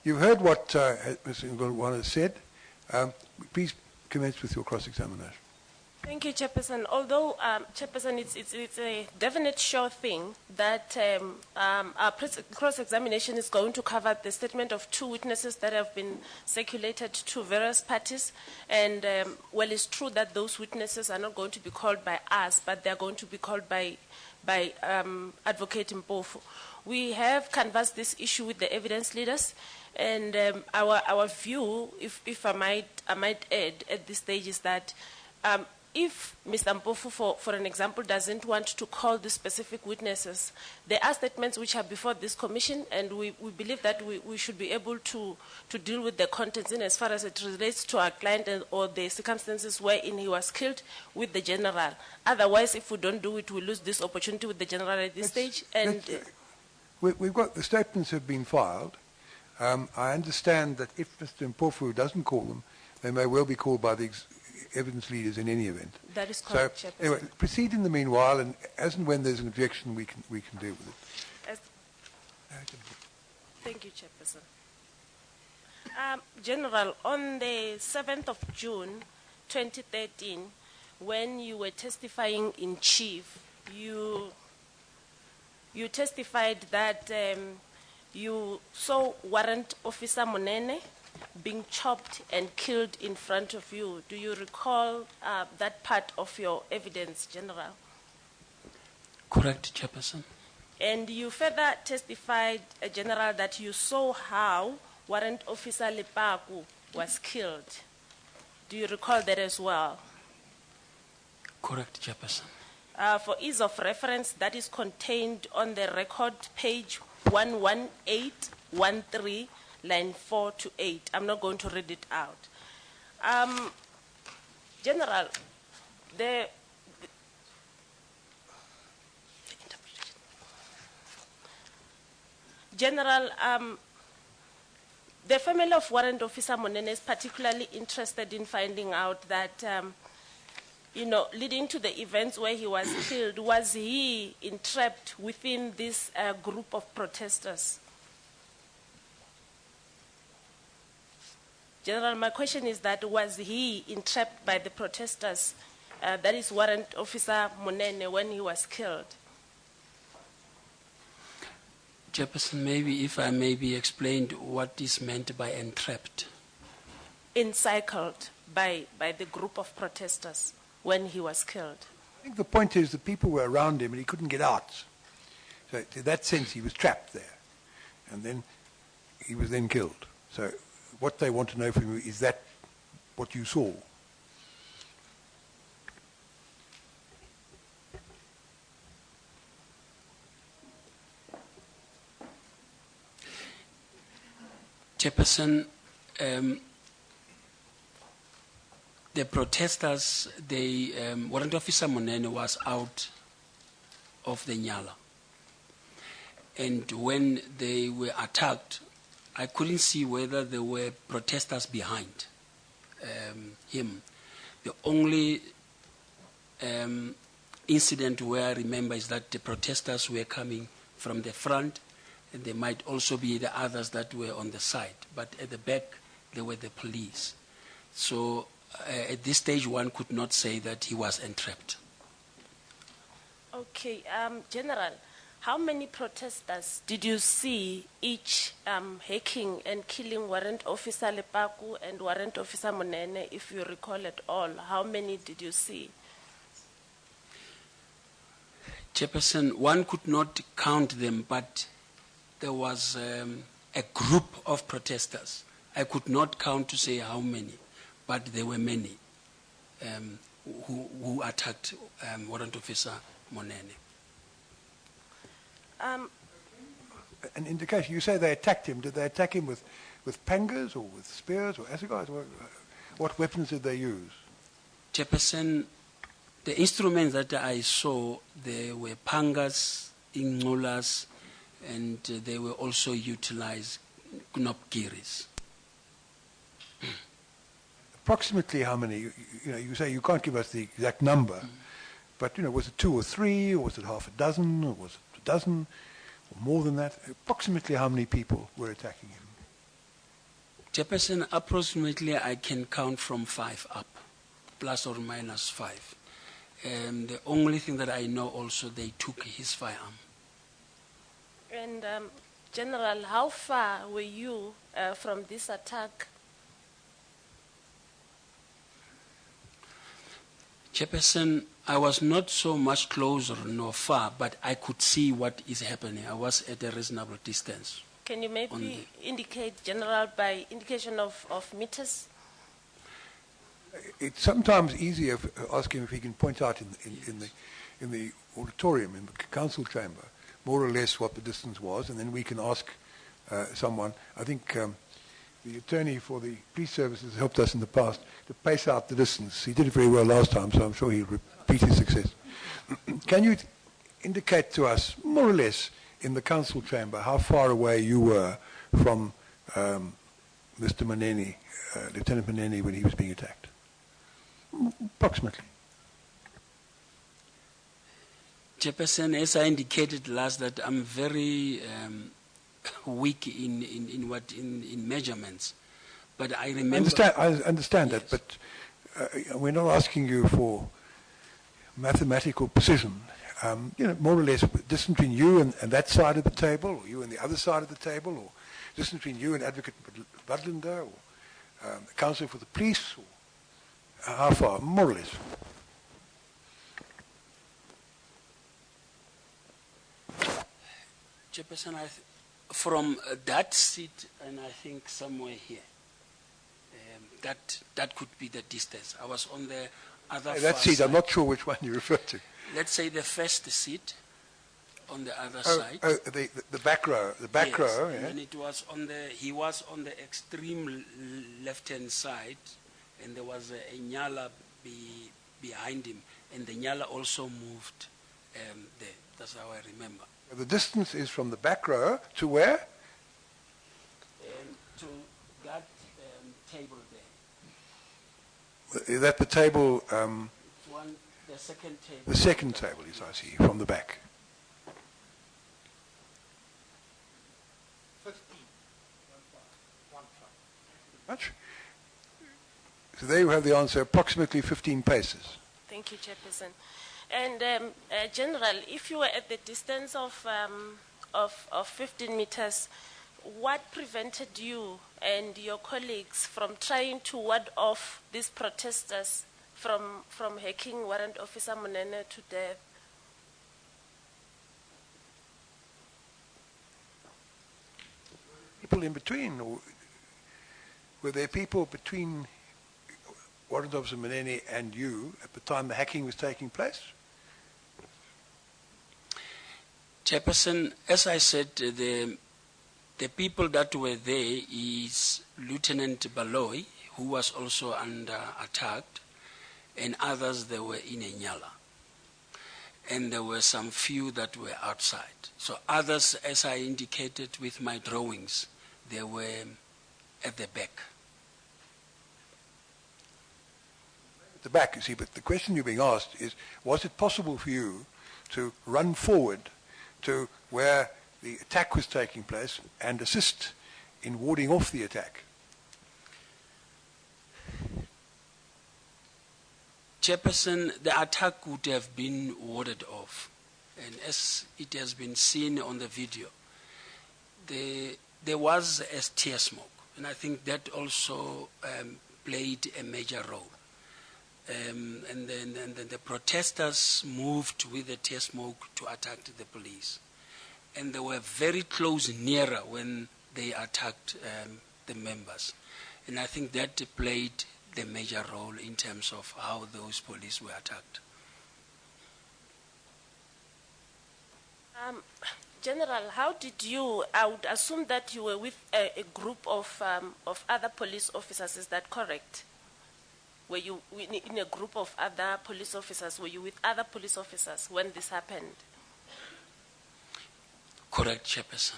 You've heard what Mr. Ngulwana has said. Please commence with your cross-examination. Thank you, Chairperson. Although, Chairperson, it's a definite sure thing that our cross-examination is going to cover the statement of two witnesses that have been circulated to various parties. And, well, it's true that those witnesses are not going to be called by us, but they're going to be called by Advocate Mpofu. We have canvassed this issue with the evidence leaders, and our view, if I might add at this stage, is that if Mr. Mpofu, for an example, doesn't want to call the specific witnesses, there are statements which are before this commission, and we believe that we should be able to deal with the contents in as far as it relates to our client or the circumstances wherein he was killed with the general. Otherwise, if we don't do it, we lose this opportunity with the general at this stage. And we've got the statements have been filed. I understand that if Mr. Mpofu doesn't call them, they may well be called by the evidence leaders in any event. That is correct, So, Chairperson. anyway, proceed in the meanwhile, and as and when there's an objection, we can deal with it. As- Thank you, Chairperson. General, on the 7th of June 2013, when you were testifying in chief, you testified that you saw Warrant Officer Monene being chopped and killed in front of you. Do you recall that part of your evidence, General? Correct, Chairperson. And you further testified, General, that you saw how Warrant Officer Lepaku was killed. Do you recall that as well? Correct, Chairperson. For ease of reference, that is contained on the record, page 11813, line 4 to 8. I'm not going to read it out. General, the family of Warrant Officer Monene is particularly interested in finding out that, leading to the events where he was killed, was he entrapped within this group of protesters? General, my question is that was he entrapped by the protesters, that is Warrant Officer Monene, when he was killed? Chairperson, maybe if I may be explained what is meant by entrapped. Encircled by the group of protesters when he was killed. I think the point is the people were around him and he couldn't get out. So in that sense, he was trapped there. And then he was then killed. So what they want to know from you is that what you saw? Chairperson, the protesters, Warrant Officer Monene was out of the Nyala. And when they were attacked, I couldn't see whether there were protesters behind him. The only incident where I remember is that the protesters were coming from the front, and there might also be the others that were on the side. But at the back, there were the police. So at this stage, one could not say that he was entrapped. Okay, General, how many protesters did you see each hacking and killing Warrant Officer Lepaku and Warrant Officer Monene, if you recall at all? How many did you see? Chairperson, one could not count them, but there was a group of protesters. I could not count to say how many, but there were many who attacked Warrant Officer Monene. An indication, you say they attacked him. Did they attack him with pangas or with spears or assegais? What weapons did they use? Chairperson, the instruments that I saw, they were pangas, ingculas, and they were also utilized knobgiris. Approximately how many? You say you can't give us the exact number, but was it 2 or 3, or was it half a dozen, or was it a dozen, or more than that? Approximately how many people were attacking him? Chairperson, approximately I can count from 5 up, plus or minus 5. And the only thing that I know also, they took his firearm. And General, how far were you from this attack? Chairperson, I was not so much closer nor far, but I could see what is happening. I was at a reasonable distance. Can you maybe indicate, General, by indication of meters? It's sometimes easier to ask him if he can point out in the auditorium, in the council chamber, more or less what the distance was, and then we can ask someone. I think the attorney for the police services helped us in the past to pace out the distance. He did it very well last time, so I'm sure he'll repeat his success. Can you indicate to us, more or less, in the council chamber, how far away you were from Mr. Monene, Lieutenant Monene, when he was being attacked? Approximately. Chairperson, as I indicated last, that I'm very weak in measurements, but I remember. I understand that, Yes. but we're not asking you for mathematical precision. More or less, distance between you and that side of the table, or you and the other side of the table, or distance between you and Advocate Budlander, or the counsel for the police, or how far, more or less. Chairperson, from that seat, and I think somewhere here, that could be the distance. I was on the other That far seat, side. I'm not sure which one you refer to. Let's say the first seat on the other side. The back row. The back Yes, row, and yeah. then it was he was on the extreme left-hand side, and there was a Nyala behind him, and the Nyala also moved there. That's how I remember. The distance is from the back row to where? To that table there. Is that the table, The second table. the second table is, I see, from the back. 15. Much? So there you have the answer, approximately 15 paces. Thank you, Chairperson. And General, if you were at the distance of 15 meters, what prevented you and your colleagues from trying to ward off these protesters from hacking Warrant Officer Munene to death? People in between, or were there people between Warrant Officer Manene and you at the time the hacking was taking place? Chairperson, as I said, the people that were there is Lieutenant Baloy, who was also under attack, and others that were in Nyala. And there were some few that were outside. So others, as I indicated with my drawings, they were at the back. At the back, you see, but the question you're being asked is, was it possible for you to run forward to where the attack was taking place and assist in warding off the attack? Chairperson, the attack would have been warded off. And as it has been seen on the video, there was a tear smoke. And I think that also played a major role. And then the protesters moved with the tear smoke to attack the police. And they were very close, nearer when they attacked the members. And I think that played the major role in terms of how those police were attacked. General, how did you, I would assume that you were with a group of other police officers, is that correct? Were you in a group of other police officers? Were you with other police officers when this happened? Correct, Chairperson.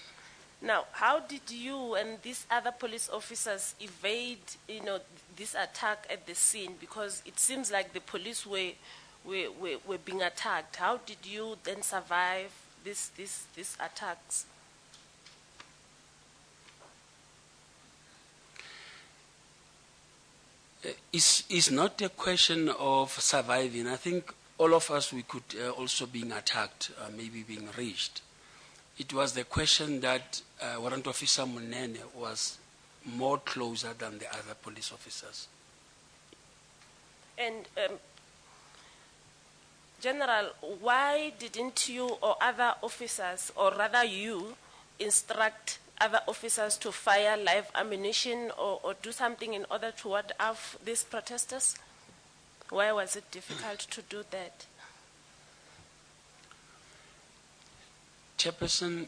Now, how did you and these other police officers evade, this attack at the scene? Because it seems like the police were being attacked. How did you then survive these attacks? It's not a question of surviving. I think all of us, we could also being attacked, maybe being reached. It was the question that Warrant Officer Munene was more closer than the other police officers. And General, why didn't you or other officers, or rather you, instruct other officers to fire live ammunition or do something in order to ward off these protesters? Why was it difficult to do that? Chairperson,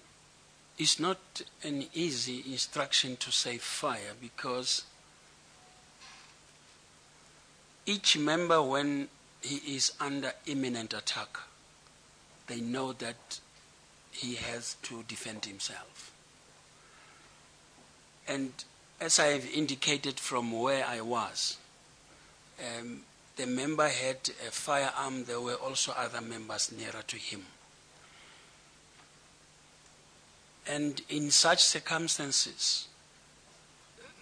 it's not an easy instruction to say fire, because each member, when he is under imminent attack, they know that he has to defend himself. And as I have indicated from where I was, the member had a firearm, there were also other members nearer to him. And in such circumstances,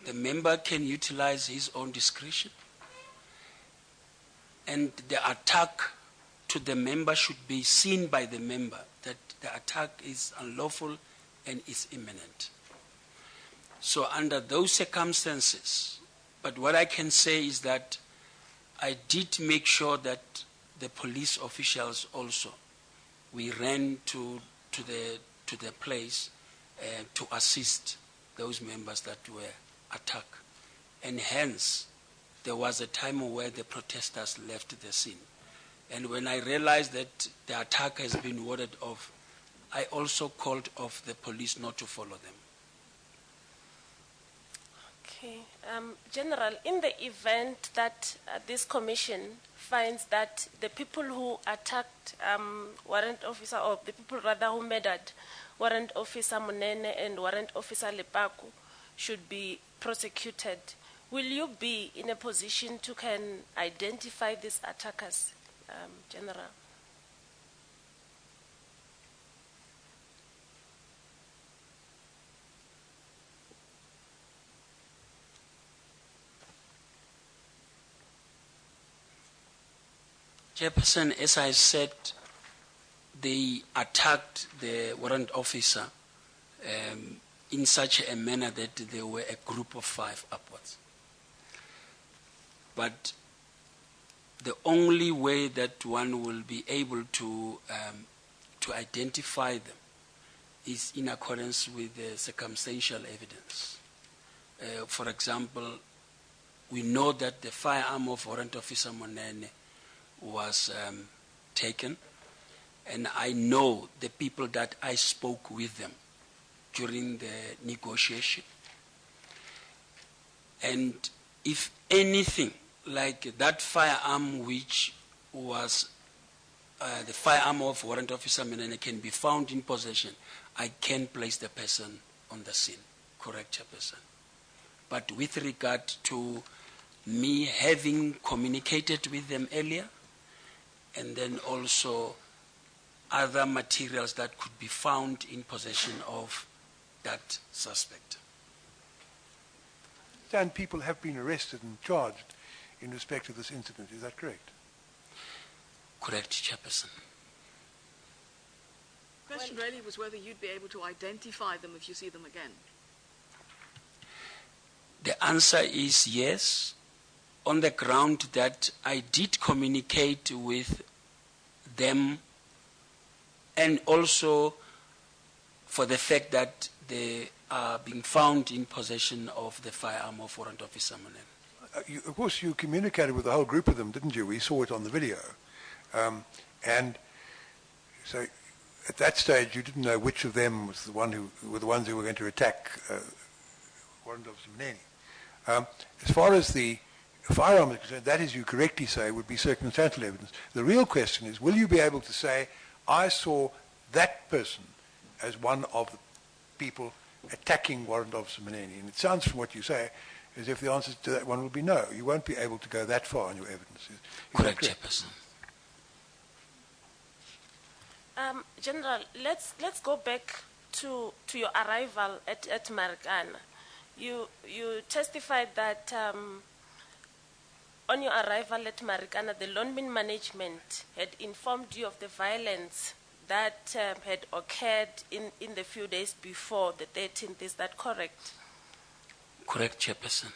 the member can utilize his own discretion, and the attack to the member should be seen by the member that the attack is unlawful and is imminent. So under those circumstances, but what I can say is that I did make sure that the police officials also, we ran to the place to assist those members that were attacked. And hence, there was a time where the protesters left the scene. And when I realized that the attack has been warded off, I also called off the police not to follow them. Okay. General, in the event that this commission finds that the people who attacked warrant officer, or the people rather who murdered warrant officer Munene and warrant officer Lepaku should be prosecuted, will you be in a position to can identify these attackers, General? Chairperson, as I said, they attacked the warrant officer in such a manner that they were a group of 5 upwards. But the only way that one will be able to identify them is in accordance with the circumstantial evidence. For example, we know that the firearm of warrant officer Monene was taken, and I know the people that I spoke with them during the negotiation. And if anything, like that firearm which was the firearm of warrant officer Menene can be found in possession, I can place the person on the scene. Correct, Chairperson. But with regard to me having communicated with them earlier, and then also other materials that could be found in possession of that suspect. And people have been arrested and charged in respect to this incident, is that correct? Correct, Chairperson. The question really was whether you'd be able to identify them if you see them again. The answer is yes, on the ground that I did communicate with them, and also for the fact that they are being found in possession of the firearm of warrant officer Monen. Of course, you communicated with the whole group of them, didn't you? We saw it on the video. And so at that stage, you didn't know which of them was the one who were the ones who were going to attack warrant officer Mneni. As far as the firearm is concerned, that, as you correctly say, would be circumstantial evidence. The real question is, will you be able to say, I saw that person as one of the people attacking warrant officer Mneni? And it sounds from what you say as if the answer to that one will be no. You won't be able to go that far in your evidence. Is correct, Chairperson. General, let's go back to your arrival at Marikana. You testified that on your arrival at Marikana, the Lonmin management had informed you of the violence that had occurred in the few days before the 13th. Is that correct? Correct, Chairperson.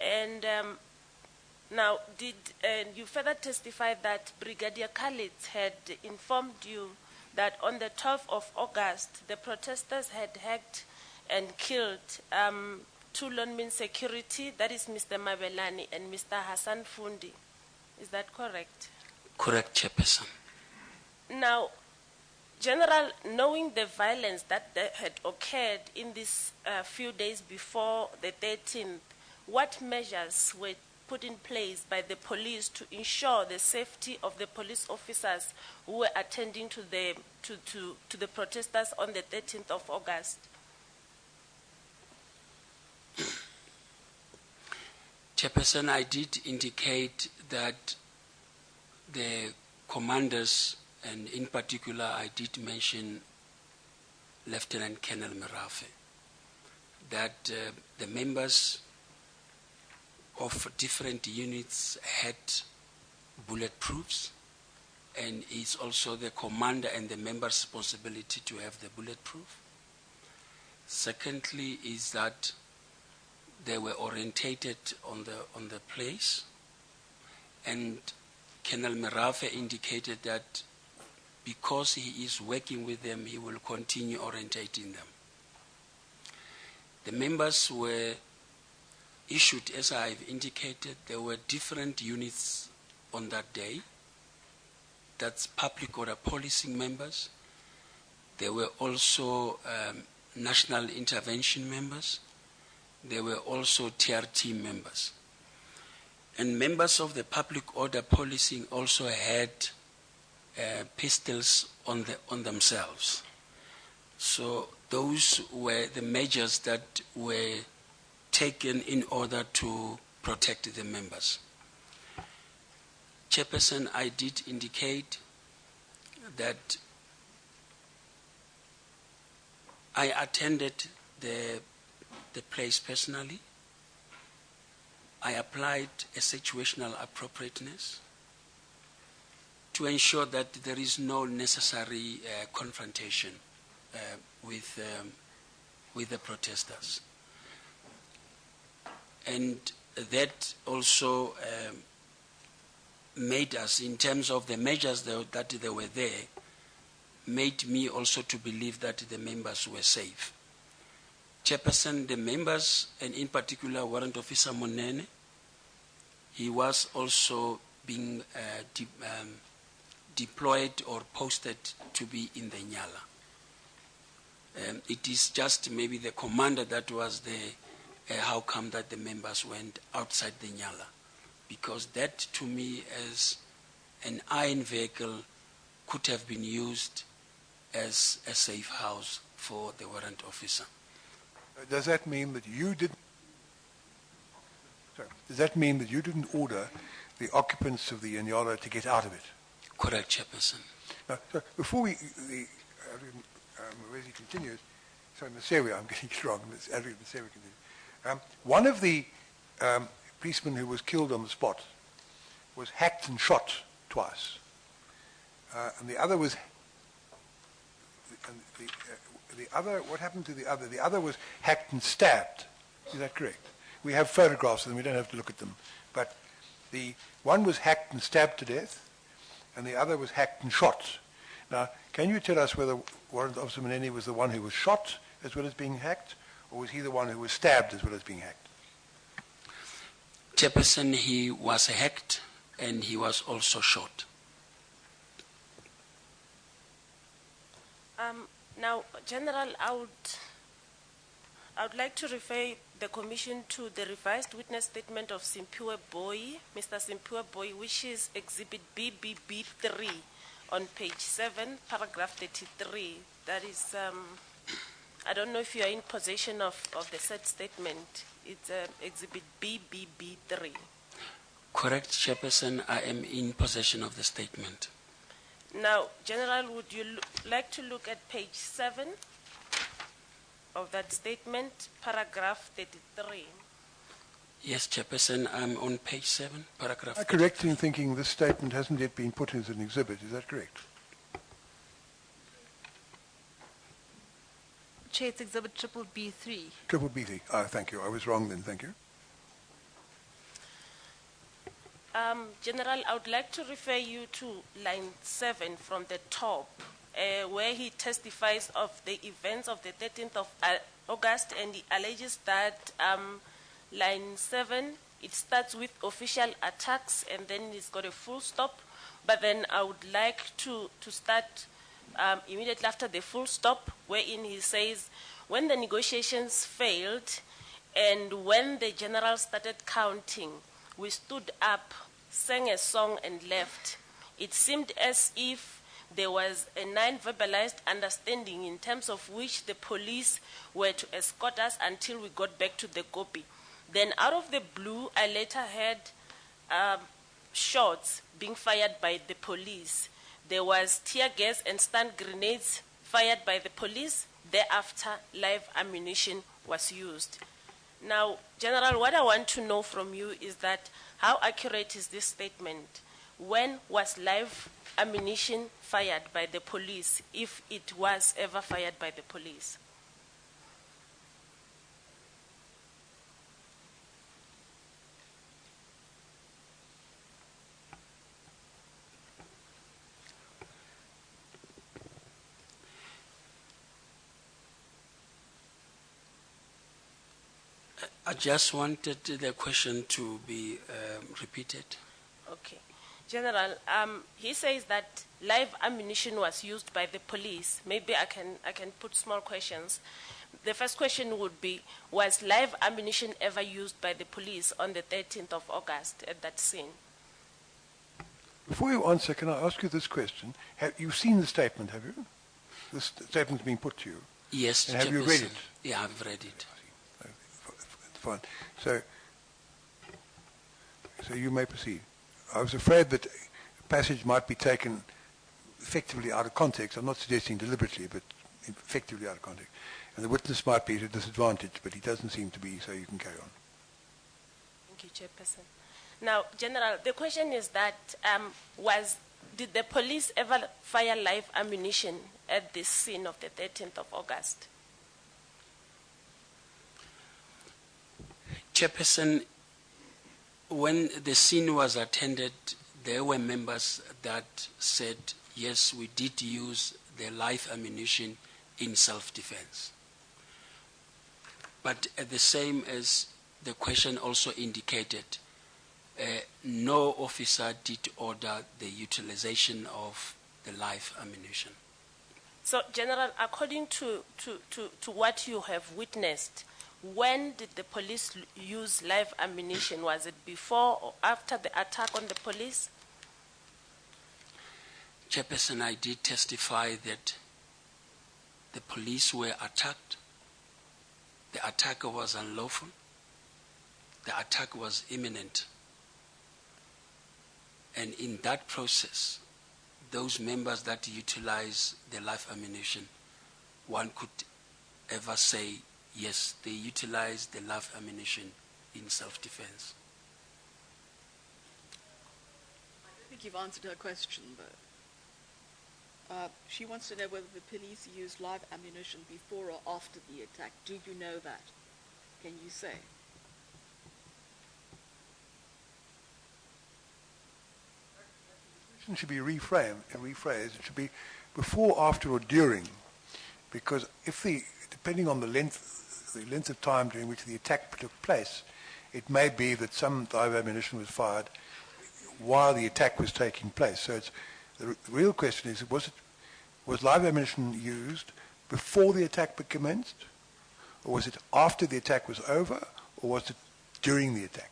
And now, did you further testify that Brigadier Khalid had informed you that on the 12th of August, the protesters had hacked and killed 2 Lonmin security, that is Mr. Mabelani and Mr. Hassan Fundi? Is that correct? Correct, Chairperson. Now, General, knowing the violence that had occurred in these few days before the 13th, what measures were put in place by the police to ensure the safety of the police officers who were attending to the protesters on the 13th of August? Chairperson, I did indicate that the commanders, and in particular I did mention Lieutenant Colonel Merafe, that the members of different units had bulletproofs, and it's also the commander and the member's responsibility to have the bulletproof. Secondly is that they were orientated on the place, and Colonel Merafe indicated that because he is working with them, he will continue orientating them. The members were issued, as I've indicated, there were different units on that day. That's public order policing members. There were also national intervention members. There were also TRT members. And members of the public order policing also had pistols on themselves. So those were the measures that were taken in order to protect the members. Chairperson, I did indicate that I attended the place personally. I applied a situational appropriateness to ensure that there is no necessary confrontation with the protesters. And that also made us, in terms of the measures that they were there, made me also to believe that the members were safe. Chairperson, the members, and in particular Warrant Officer Monene, he was also being deployed or posted to be in the Nyala. It is just maybe the commander that was there, how come that the members went outside the Nyala? Because that, to me, as an iron vehicle, could have been used as a safe house for the warrant officer. Does that mean that you didn't? Sorry, does that mean that you didn't order the occupants of the Nyala to get out of it? Correct, Chairperson. Now, so before as he continues, sorry, Masewi, I'm getting it wrong. Adrian Masewi continues. One of the policemen who was killed on the spot was hacked and shot twice, and the other was. The other, what happened to the other? The other was hacked and stabbed. Is that correct? We have photographs of them. We don't have to look at them. But the one was hacked and stabbed to death, and the other was hacked and shot. Now, can you tell us whether Warrant Officer Maneni was the one who was shot as well as being hacked, or was he the one who was stabbed as well as being hacked? Chairperson, he was hacked and he was also shot. Now, General, I would like to refer the Commission to the revised witness statement of Simpiwe Boy, Mr. Simpiwe Boy, which is Exhibit BBB3 on page 7, paragraph 33. That is, I don't know if you are in possession of the said statement. It's Exhibit BBB3. Correct, Chairperson. I am in possession of the statement. Now, General, would you like to look at page 7 of that statement, paragraph 33? Yes, Chairperson, I'm on page 7, paragraph 33. Am I correct in thinking this statement hasn't yet been put as an exhibit? Is that correct? Chair, it's Exhibit BBB3. BBB3. Thank you. I was wrong then. Thank you. General, I would like to refer you to line 7 from the top, where he testifies of the events of the 13th of August, and he alleges that line 7, it starts with official attacks, and then it's got a full stop. But then I would like to start immediately after the full stop, wherein he says, when the negotiations failed and when the general started counting, we stood up, sang a song, and left. It seemed as if there was a non-verbalized understanding in terms of which the police were to escort us until we got back to the Gopi. Then out of the blue, I later heard shots being fired by the police. There was tear gas and stun grenades fired by the police. Thereafter, live ammunition was used. Now, General, what I want to know from you is that how accurate is this statement? When was live ammunition fired by the police, if it was ever fired by the police? I just wanted the question to be repeated. Okay. General, he says that live ammunition was used by the police. Maybe I can put small questions. The first question would be, was live ammunition ever used by the police on the 13th of August at that scene? Before you answer, can I ask you this question? Have you seen the statement, have you? This statement's been put to you. Yes, And have you read it? Yeah, I've read it. Fine. So you may proceed. I was afraid that a passage might be taken effectively out of context. I'm not suggesting deliberately, but effectively out of context. And the witness might be at a disadvantage, but he doesn't seem to be, so you can carry on. Thank you, Chairperson. Now, General, the question is that did the police ever fire live ammunition at this scene of the 13th of August? Chairperson, when the scene was attended, there were members that said, yes, we did use the live ammunition in self-defense. But at the same as the question also indicated, no officer did order the utilization of the live ammunition. So, General, according to what you have witnessed, when did the police use live ammunition? Was it before or after the attack on the police? Chairperson, I did testify that the police were attacked. The attack was unlawful. The attack was imminent. And in that process, those members that utilize the live ammunition, one could ever say, yes, they utilized the live ammunition in self-defense. I don't think you've answered her question, but she wants to know whether the police used live ammunition before or after the attack. Do you know that? Can you say? It should be rephrased. It should be before, after, or during, because depending on the length of time during which the attack took place, it may be that some live ammunition was fired while the attack was taking place. So the real question is, was live ammunition used before the attack commenced, or was it after the attack was over, or was it during the attack?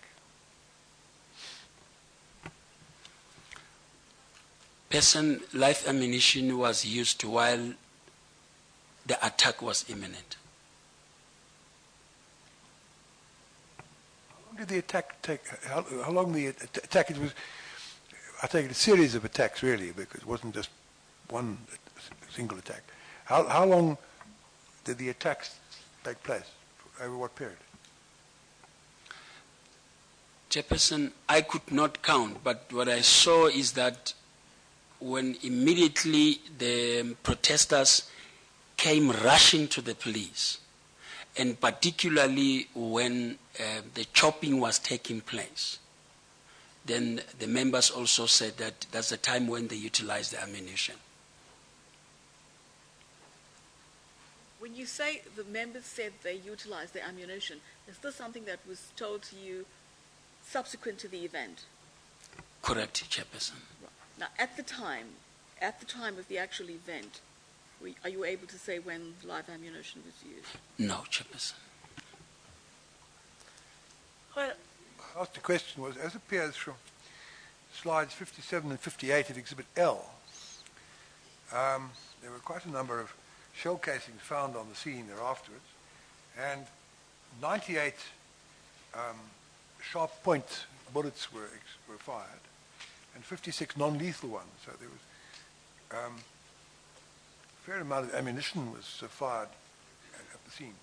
Live ammunition was used while the attack was imminent. How long did the attack take? How long the attack? It was, I take it, a series of attacks, really, because it wasn't just one single attack. How long did the attacks take place? Over what period? Chairperson, I could not count, but what I saw is that when immediately the protesters came rushing to the police, and particularly when the chopping was taking place, then the members also said that that's the time when they utilized the ammunition. When you say the members said they utilized the ammunition, is this something that was told to you subsequent to the event? Correct, Chairperson. Right. Now, at the time of the actual event, are you able to say when live ammunition was used? No, Chairperson. Well, I asked the question was, as appears from slides 57 and 58 of Exhibit L, there were quite a number of shell casings found on the scene there afterwards, and 98 sharp point bullets were fired, and 56 non-lethal ones. So there was a fair amount of ammunition was fired at the scene.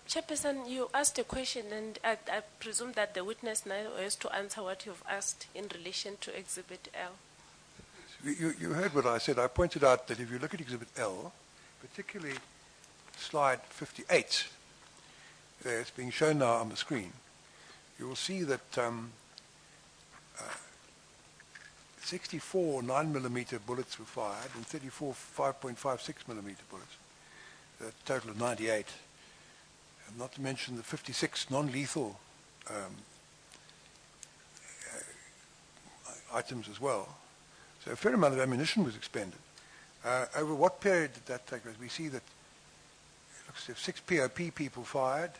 Chairperson, you asked a question, and I presume that the witness now has to answer what you've asked in relation to Exhibit L. You heard what I said. I pointed out that if you look at Exhibit L, particularly slide 58, there it's being shown now on the screen, you will see that 64 9mm bullets were fired and 34 5.56mm bullets, a total of 98. And not to mention the 56 non-lethal items as well. So a fair amount of ammunition was expended. Over what period did that take place? We see that it looks as if 6 POP people fired,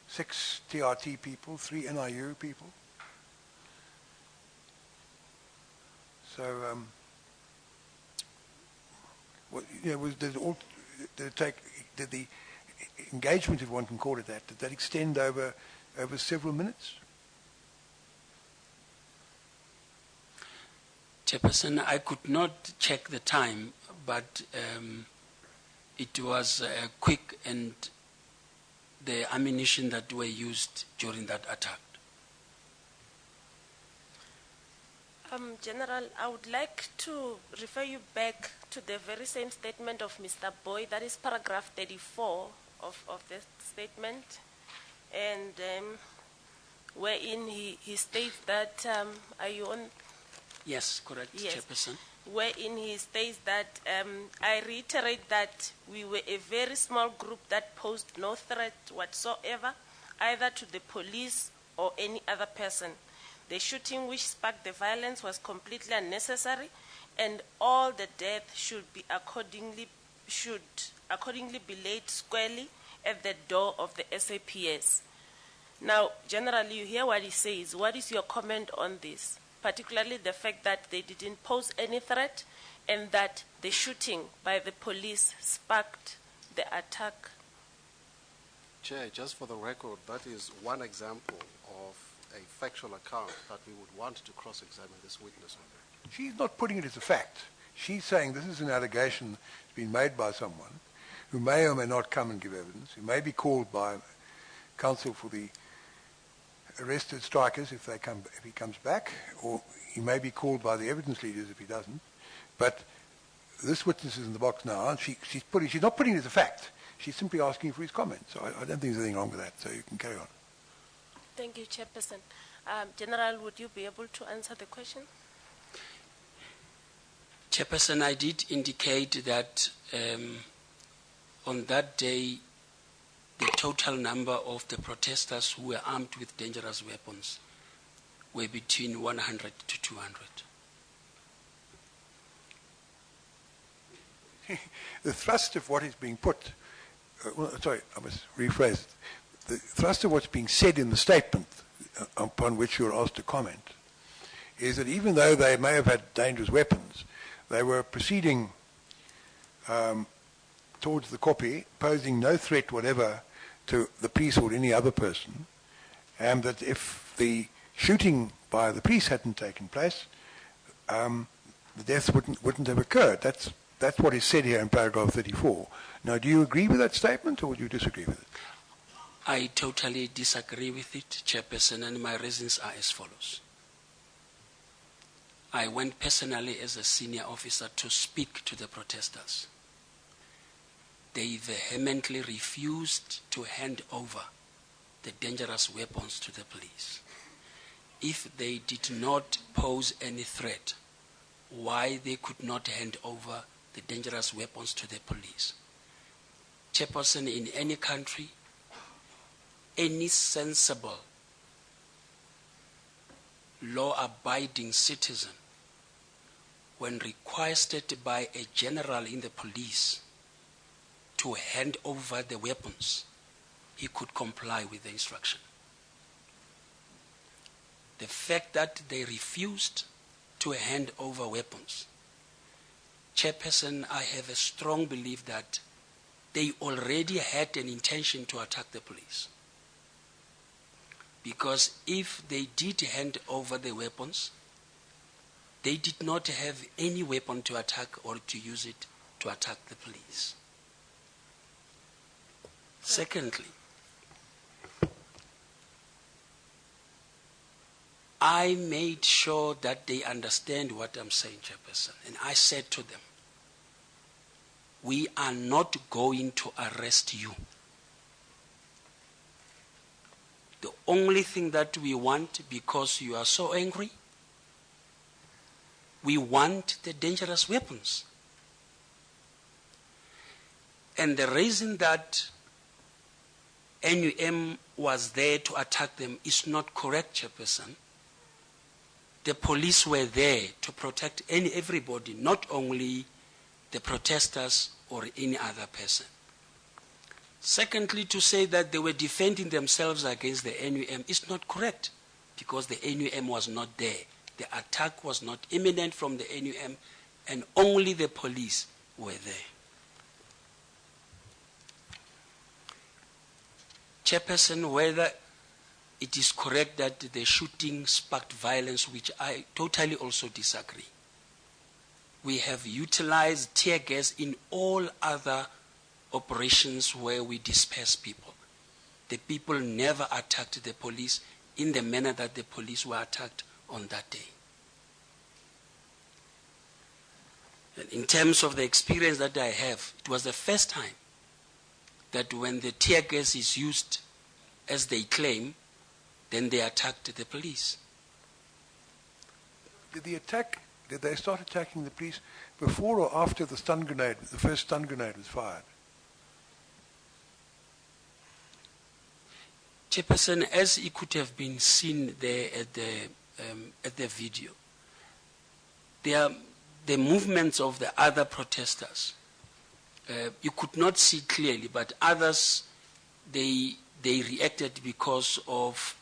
6 TRT people, 3 NIU people. So, did the engagement, if one can call it that, did that extend over several minutes? Chairperson, I could not check the time, but it was quick, and the ammunition that were used during that attack. General, I would like to refer you back to the very same statement of Mr. Boy. That is paragraph 34 of the statement, and wherein he states that, are you on? Yes, correct, Yes. Chairperson. Wherein he states that, I reiterate that we were a very small group that posed no threat whatsoever, either to the police or any other person. The shooting which sparked the violence was completely unnecessary, and all the death should accordingly be laid squarely at the door of the SAPS. Now, generally, you hear what he says. What is your comment on this? Particularly the fact that they didn't pose any threat and that the shooting by the police sparked the attack. Chair, just for the record, that is one example of a factual account that we would want to cross-examine this witness on. She's not putting it as a fact. She's saying this is an allegation that's been made by someone who may or may not come and give evidence, who may be called by counsel for the arrested strikers if he comes back, or he may be called by the evidence leaders if he doesn't. But this witness is in the box now, and she's not putting it as a fact. She's simply asking for his comment. So I don't think there's anything wrong with that. So you can carry on. Thank you, Chairperson. General, would you be able to answer the question? Chairperson, I did indicate that on that day, the total number of the protesters who were armed with dangerous weapons were between 100 to 200. The thrust of what is being put, sorry, I must rephrase it. The thrust of what's being said in the statement upon which you're asked to comment is that even though they may have had dangerous weapons, they were proceeding towards the copy, posing no threat whatever to the police or any other person, and that if the shooting by the police hadn't taken place, the deaths wouldn't have occurred. That's what is said here in paragraph 34. Now, do you agree with that statement, or would you disagree with it? I totally disagree with it, Chairperson, and my reasons are as follows. I went personally as a senior officer to speak to the protesters. They vehemently refused to hand over the dangerous weapons to the police. If they did not pose any threat, why they could not hand over the dangerous weapons to the police? Chairperson, in any country, any sensible law-abiding citizen, when requested by a general in the police to hand over the weapons, he could comply with the instruction. The fact that they refused to hand over weapons, Chairperson, I have a strong belief that they already had an intention to attack the police. Because if they did hand over the weapons, they did not have any weapon to attack or to use it to attack the police. Secondly, I made sure that they understand what I'm saying, Chairperson, and I said to them, we are not going to arrest you. The only thing that we want, because you are so angry, we want the dangerous weapons. And the reason that NUM was there to attack them is not correct, Chairperson. The police were there to protect everybody, not only the protesters or any other person. Secondly, to say that they were defending themselves against the NUM is not correct, because the NUM was not there. The attack was not imminent from the NUM, and only the police were there. Chairperson, whether it is correct that the shooting sparked violence, which I totally also disagree. We have utilized tear gas in all other operations where we disperse people. The people never attacked the police in the manner that the police were attacked on that day. And in terms of the experience that I have, it was the first time that when the tear gas is used, as they claim, then they attacked the police. Did they start attacking the police before or after the stun grenade, the first stun grenade was fired? Chairperson, as it could have been seen there at the video, the movements of the other protesters, you could not see clearly, but others, they reacted because of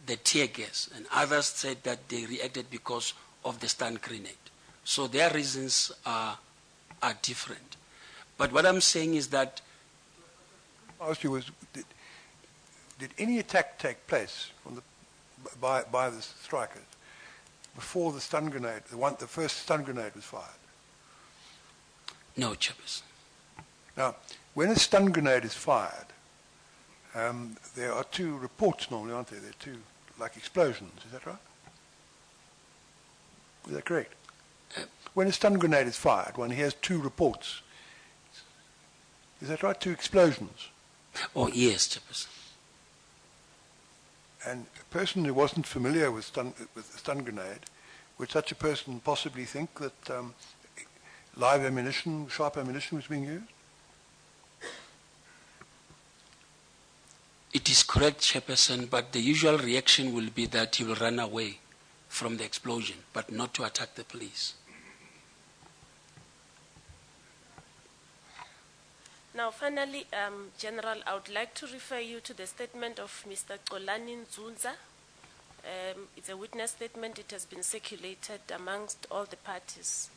the tear gas, and others said that they reacted because of the stun grenade. So their reasons are different. But what I'm saying is that I asked you was, did any attack take place by the strikers before the stun grenade, the first stun grenade was fired? No, Chairperson. Now, when a stun grenade is fired, there are two reports normally, aren't there? There are two, like explosions, is that right? Is that correct? When a stun grenade is fired, one hears two reports. Is that right? Two explosions? Oh, yes, Chairperson. And a person who wasn't familiar with the stun grenade, would such a person possibly think that live ammunition, sharp ammunition was being used? It is correct, Chairperson, but the usual reaction will be that he will run away from the explosion, but not to attack the police. Now, finally, General, I would like to refer you to the statement of Mr. Xolani Nzunza. It's a witness statement. It has been circulated amongst all the parties.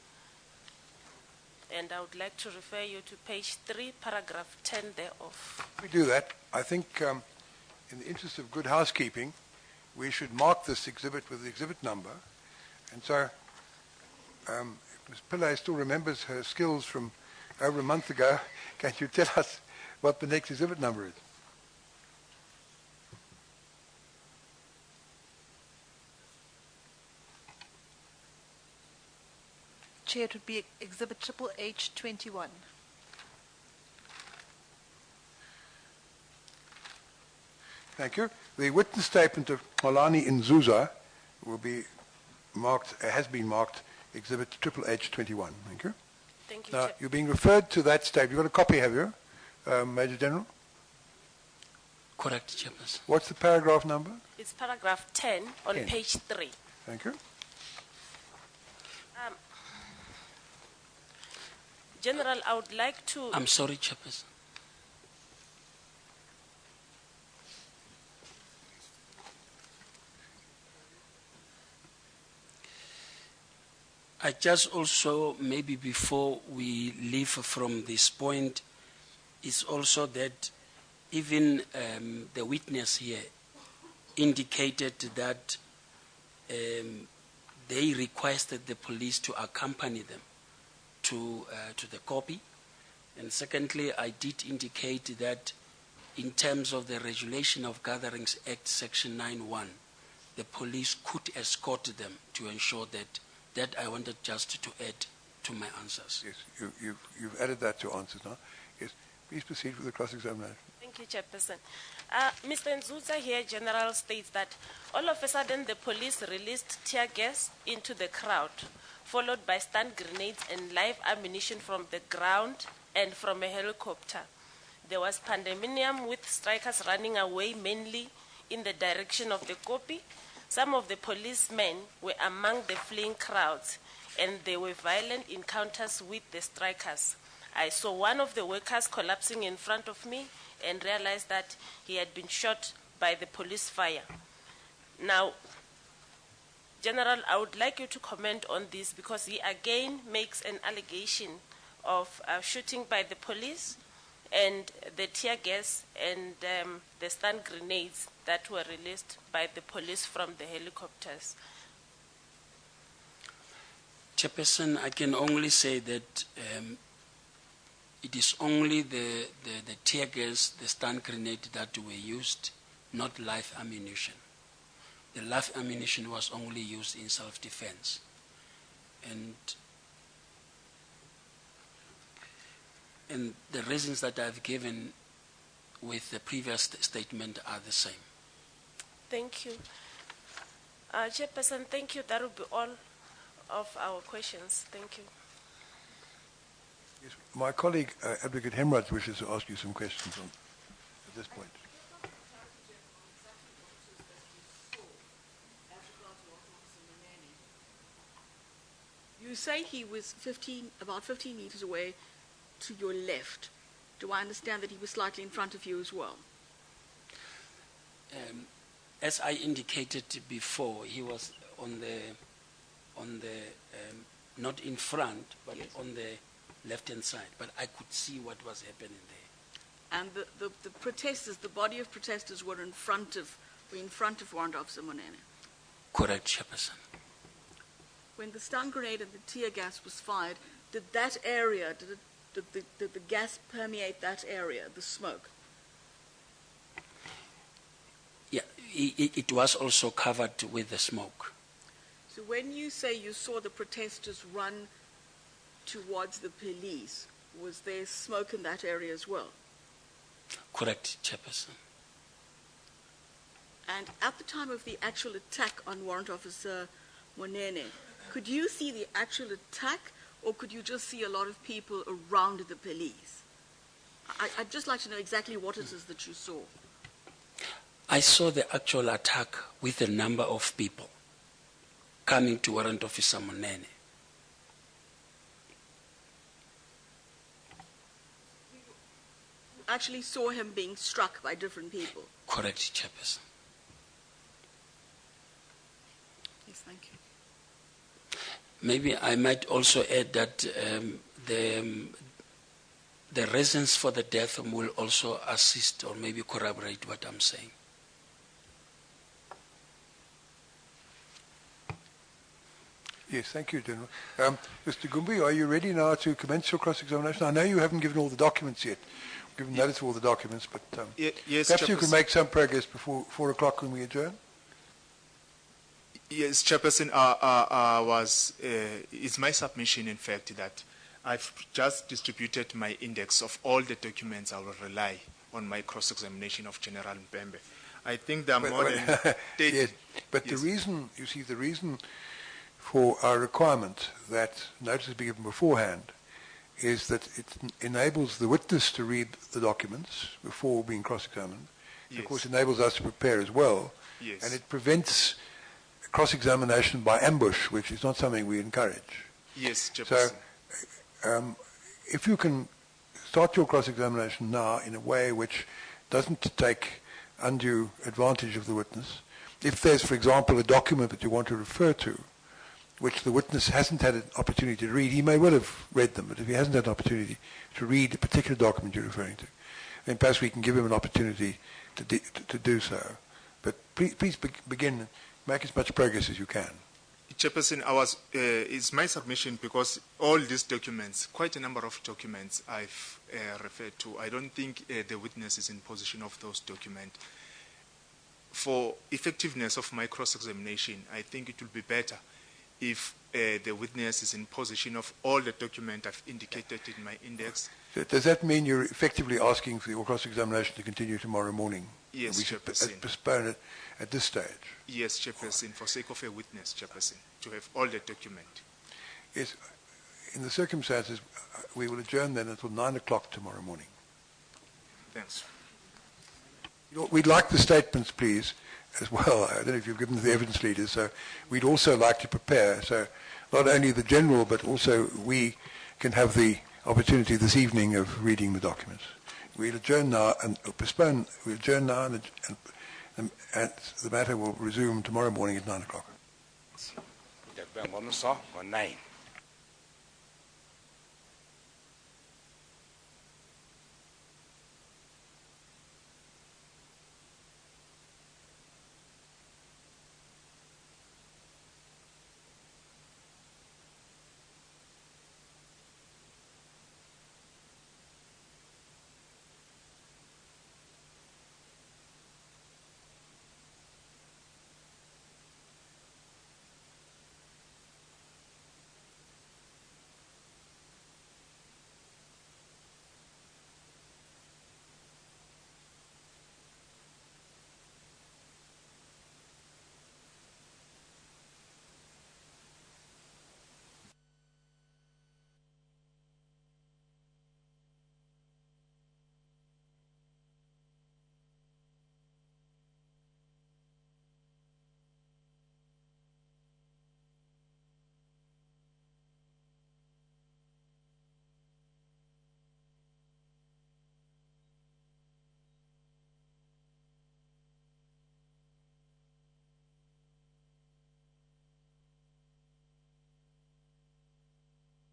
And I would like to refer you to page 3, paragraph 10 thereof. If we do that, I think in the interest of good housekeeping, we should mark this exhibit with the exhibit number. And so, if Ms. Pillay still remembers her skills from over a month ago, can you tell us what the next exhibit number is? Chair, it would be exhibit H21. Thank you. The witness statement of Xolani Nzunza will be marked, has been marked exhibit H21. Thank you. Thank you, Now, Chair. you're being referred to that statement. You've got a copy, have you, Major General? Correct, Chairperson. What's the paragraph number? It's paragraph 10 on 10. page 3. Thank you. General, I would like to... I'm sorry, Chairperson. I just also, maybe before we leave from this point, is also that even the witness here indicated that they requested the police to accompany them to the copy. And secondly, I did indicate that in terms of the Regulation of Gatherings Act, Section 9(1), the police could escort them to ensure that. That I wanted just to add to my answers. Yes, you've added that to answers now. Yes, please proceed with the cross-examination. Thank you, Chairperson. Mr. Nzuza here, General, states that all of a sudden the police released tear gas into the crowd, followed by stun grenades and live ammunition from the ground and from a helicopter. There was pandemonium with strikers running away mainly in the direction of the Kopi. Some of the policemen were among the fleeing crowds, and there were violent encounters with the strikers. I saw one of the workers collapsing in front of me and realized that he had been shot by the police fire. Now, General, I would like you to comment on this because he again makes an allegation of shooting by the police and the tear gas and the stun grenades that were released by the police from the helicopters. Chairperson, I can only say that it is only the tear gas, the stun grenade that were used, not live ammunition. The live ammunition was only used in self-defense. And the reasons that I've given with the previous statement are the same. Thank you. Chairperson, thank you. That will be all of our questions. Thank you. Yes, my colleague, Advocate Hemraj, wishes to ask you some questions at this point. You say he was about 15 meters away to your left. Do I understand that he was slightly in front of you as well? As I indicated before, he was on the not in front, but yes, on the left-hand side. But I could see what was happening there. And the protesters, the body of protesters, were in front of Warrant Officer Monene. Correct, Chairperson. When the stun grenade and the tear gas was fired, did that area, did the gas permeate that area, the smoke? Yeah, it was also covered with the smoke. So when you say you saw the protesters run towards the police, was there smoke in that area as well? Correct, Chairperson. And at the time of the actual attack on Warrant Officer Monene, could you see the actual attack, or could you just see a lot of people around the police? I'd just like to know exactly what it is that you saw. I saw the actual attack with a number of people coming to Warrant Officer Monene. You actually saw him being struck by different people? Correct, Chairperson. Yes, thank you. Maybe I might also add that the reasons for the death will also assist or maybe corroborate what I'm saying. Yes, thank you, General. Mr. Gumbi, are you ready now to commence your cross-examination? I know you haven't given all the documents yet, given notice of all the documents, but Yes, perhaps you can Chairperson. make some progress before 4 o'clock when we adjourn? Yes, Chairperson, it's my submission, in fact, that I've just distributed my index of all the documents I will rely on my cross-examination of General Mpembe. I think there are more than 30. Yes, but Yes. the reason for our requirement that notice be given beforehand is that it enables the witness to read the documents before being cross-examined, It, of Yes. course, enables us to prepare as well. Yes. And it prevents cross-examination by ambush, which is not something we encourage. Yes, So, Chairperson. if you can start your cross-examination now in a way which doesn't take undue advantage of the witness, if there's, for example, a document that you want to refer to, which the witness hasn't had an opportunity to read, he may well have read them, but if he hasn't had an opportunity to read the particular document you're referring to, then perhaps we can give him an opportunity to do so. But please begin, make as much progress as you can. Chairperson, it's my submission because all these documents, quite a number of documents I've referred to, I don't think the witness is in possession of those documents. For effectiveness of my cross-examination, I think it will be better if the witness is in possession of all the documents I've indicated in my index. So does that mean you're effectively asking for your cross-examination to continue tomorrow morning? Yes, We should Chairperson. postpone it at this stage. Yes, Chairperson, for sake of a witness, Chairperson, to have all the documents. Yes, in the circumstances, we will adjourn then until 9 o'clock tomorrow morning. Thanks. We'd like the statements, please, as well. I don't know if you've given to the evidence leaders, so we'd also like to prepare. So not only the general, but also we can have the opportunity this evening of reading the documents. We'll adjourn now and postpone. We'll adjourn now and the matter will resume tomorrow morning at 9 o'clock. Ngomso ngo-9.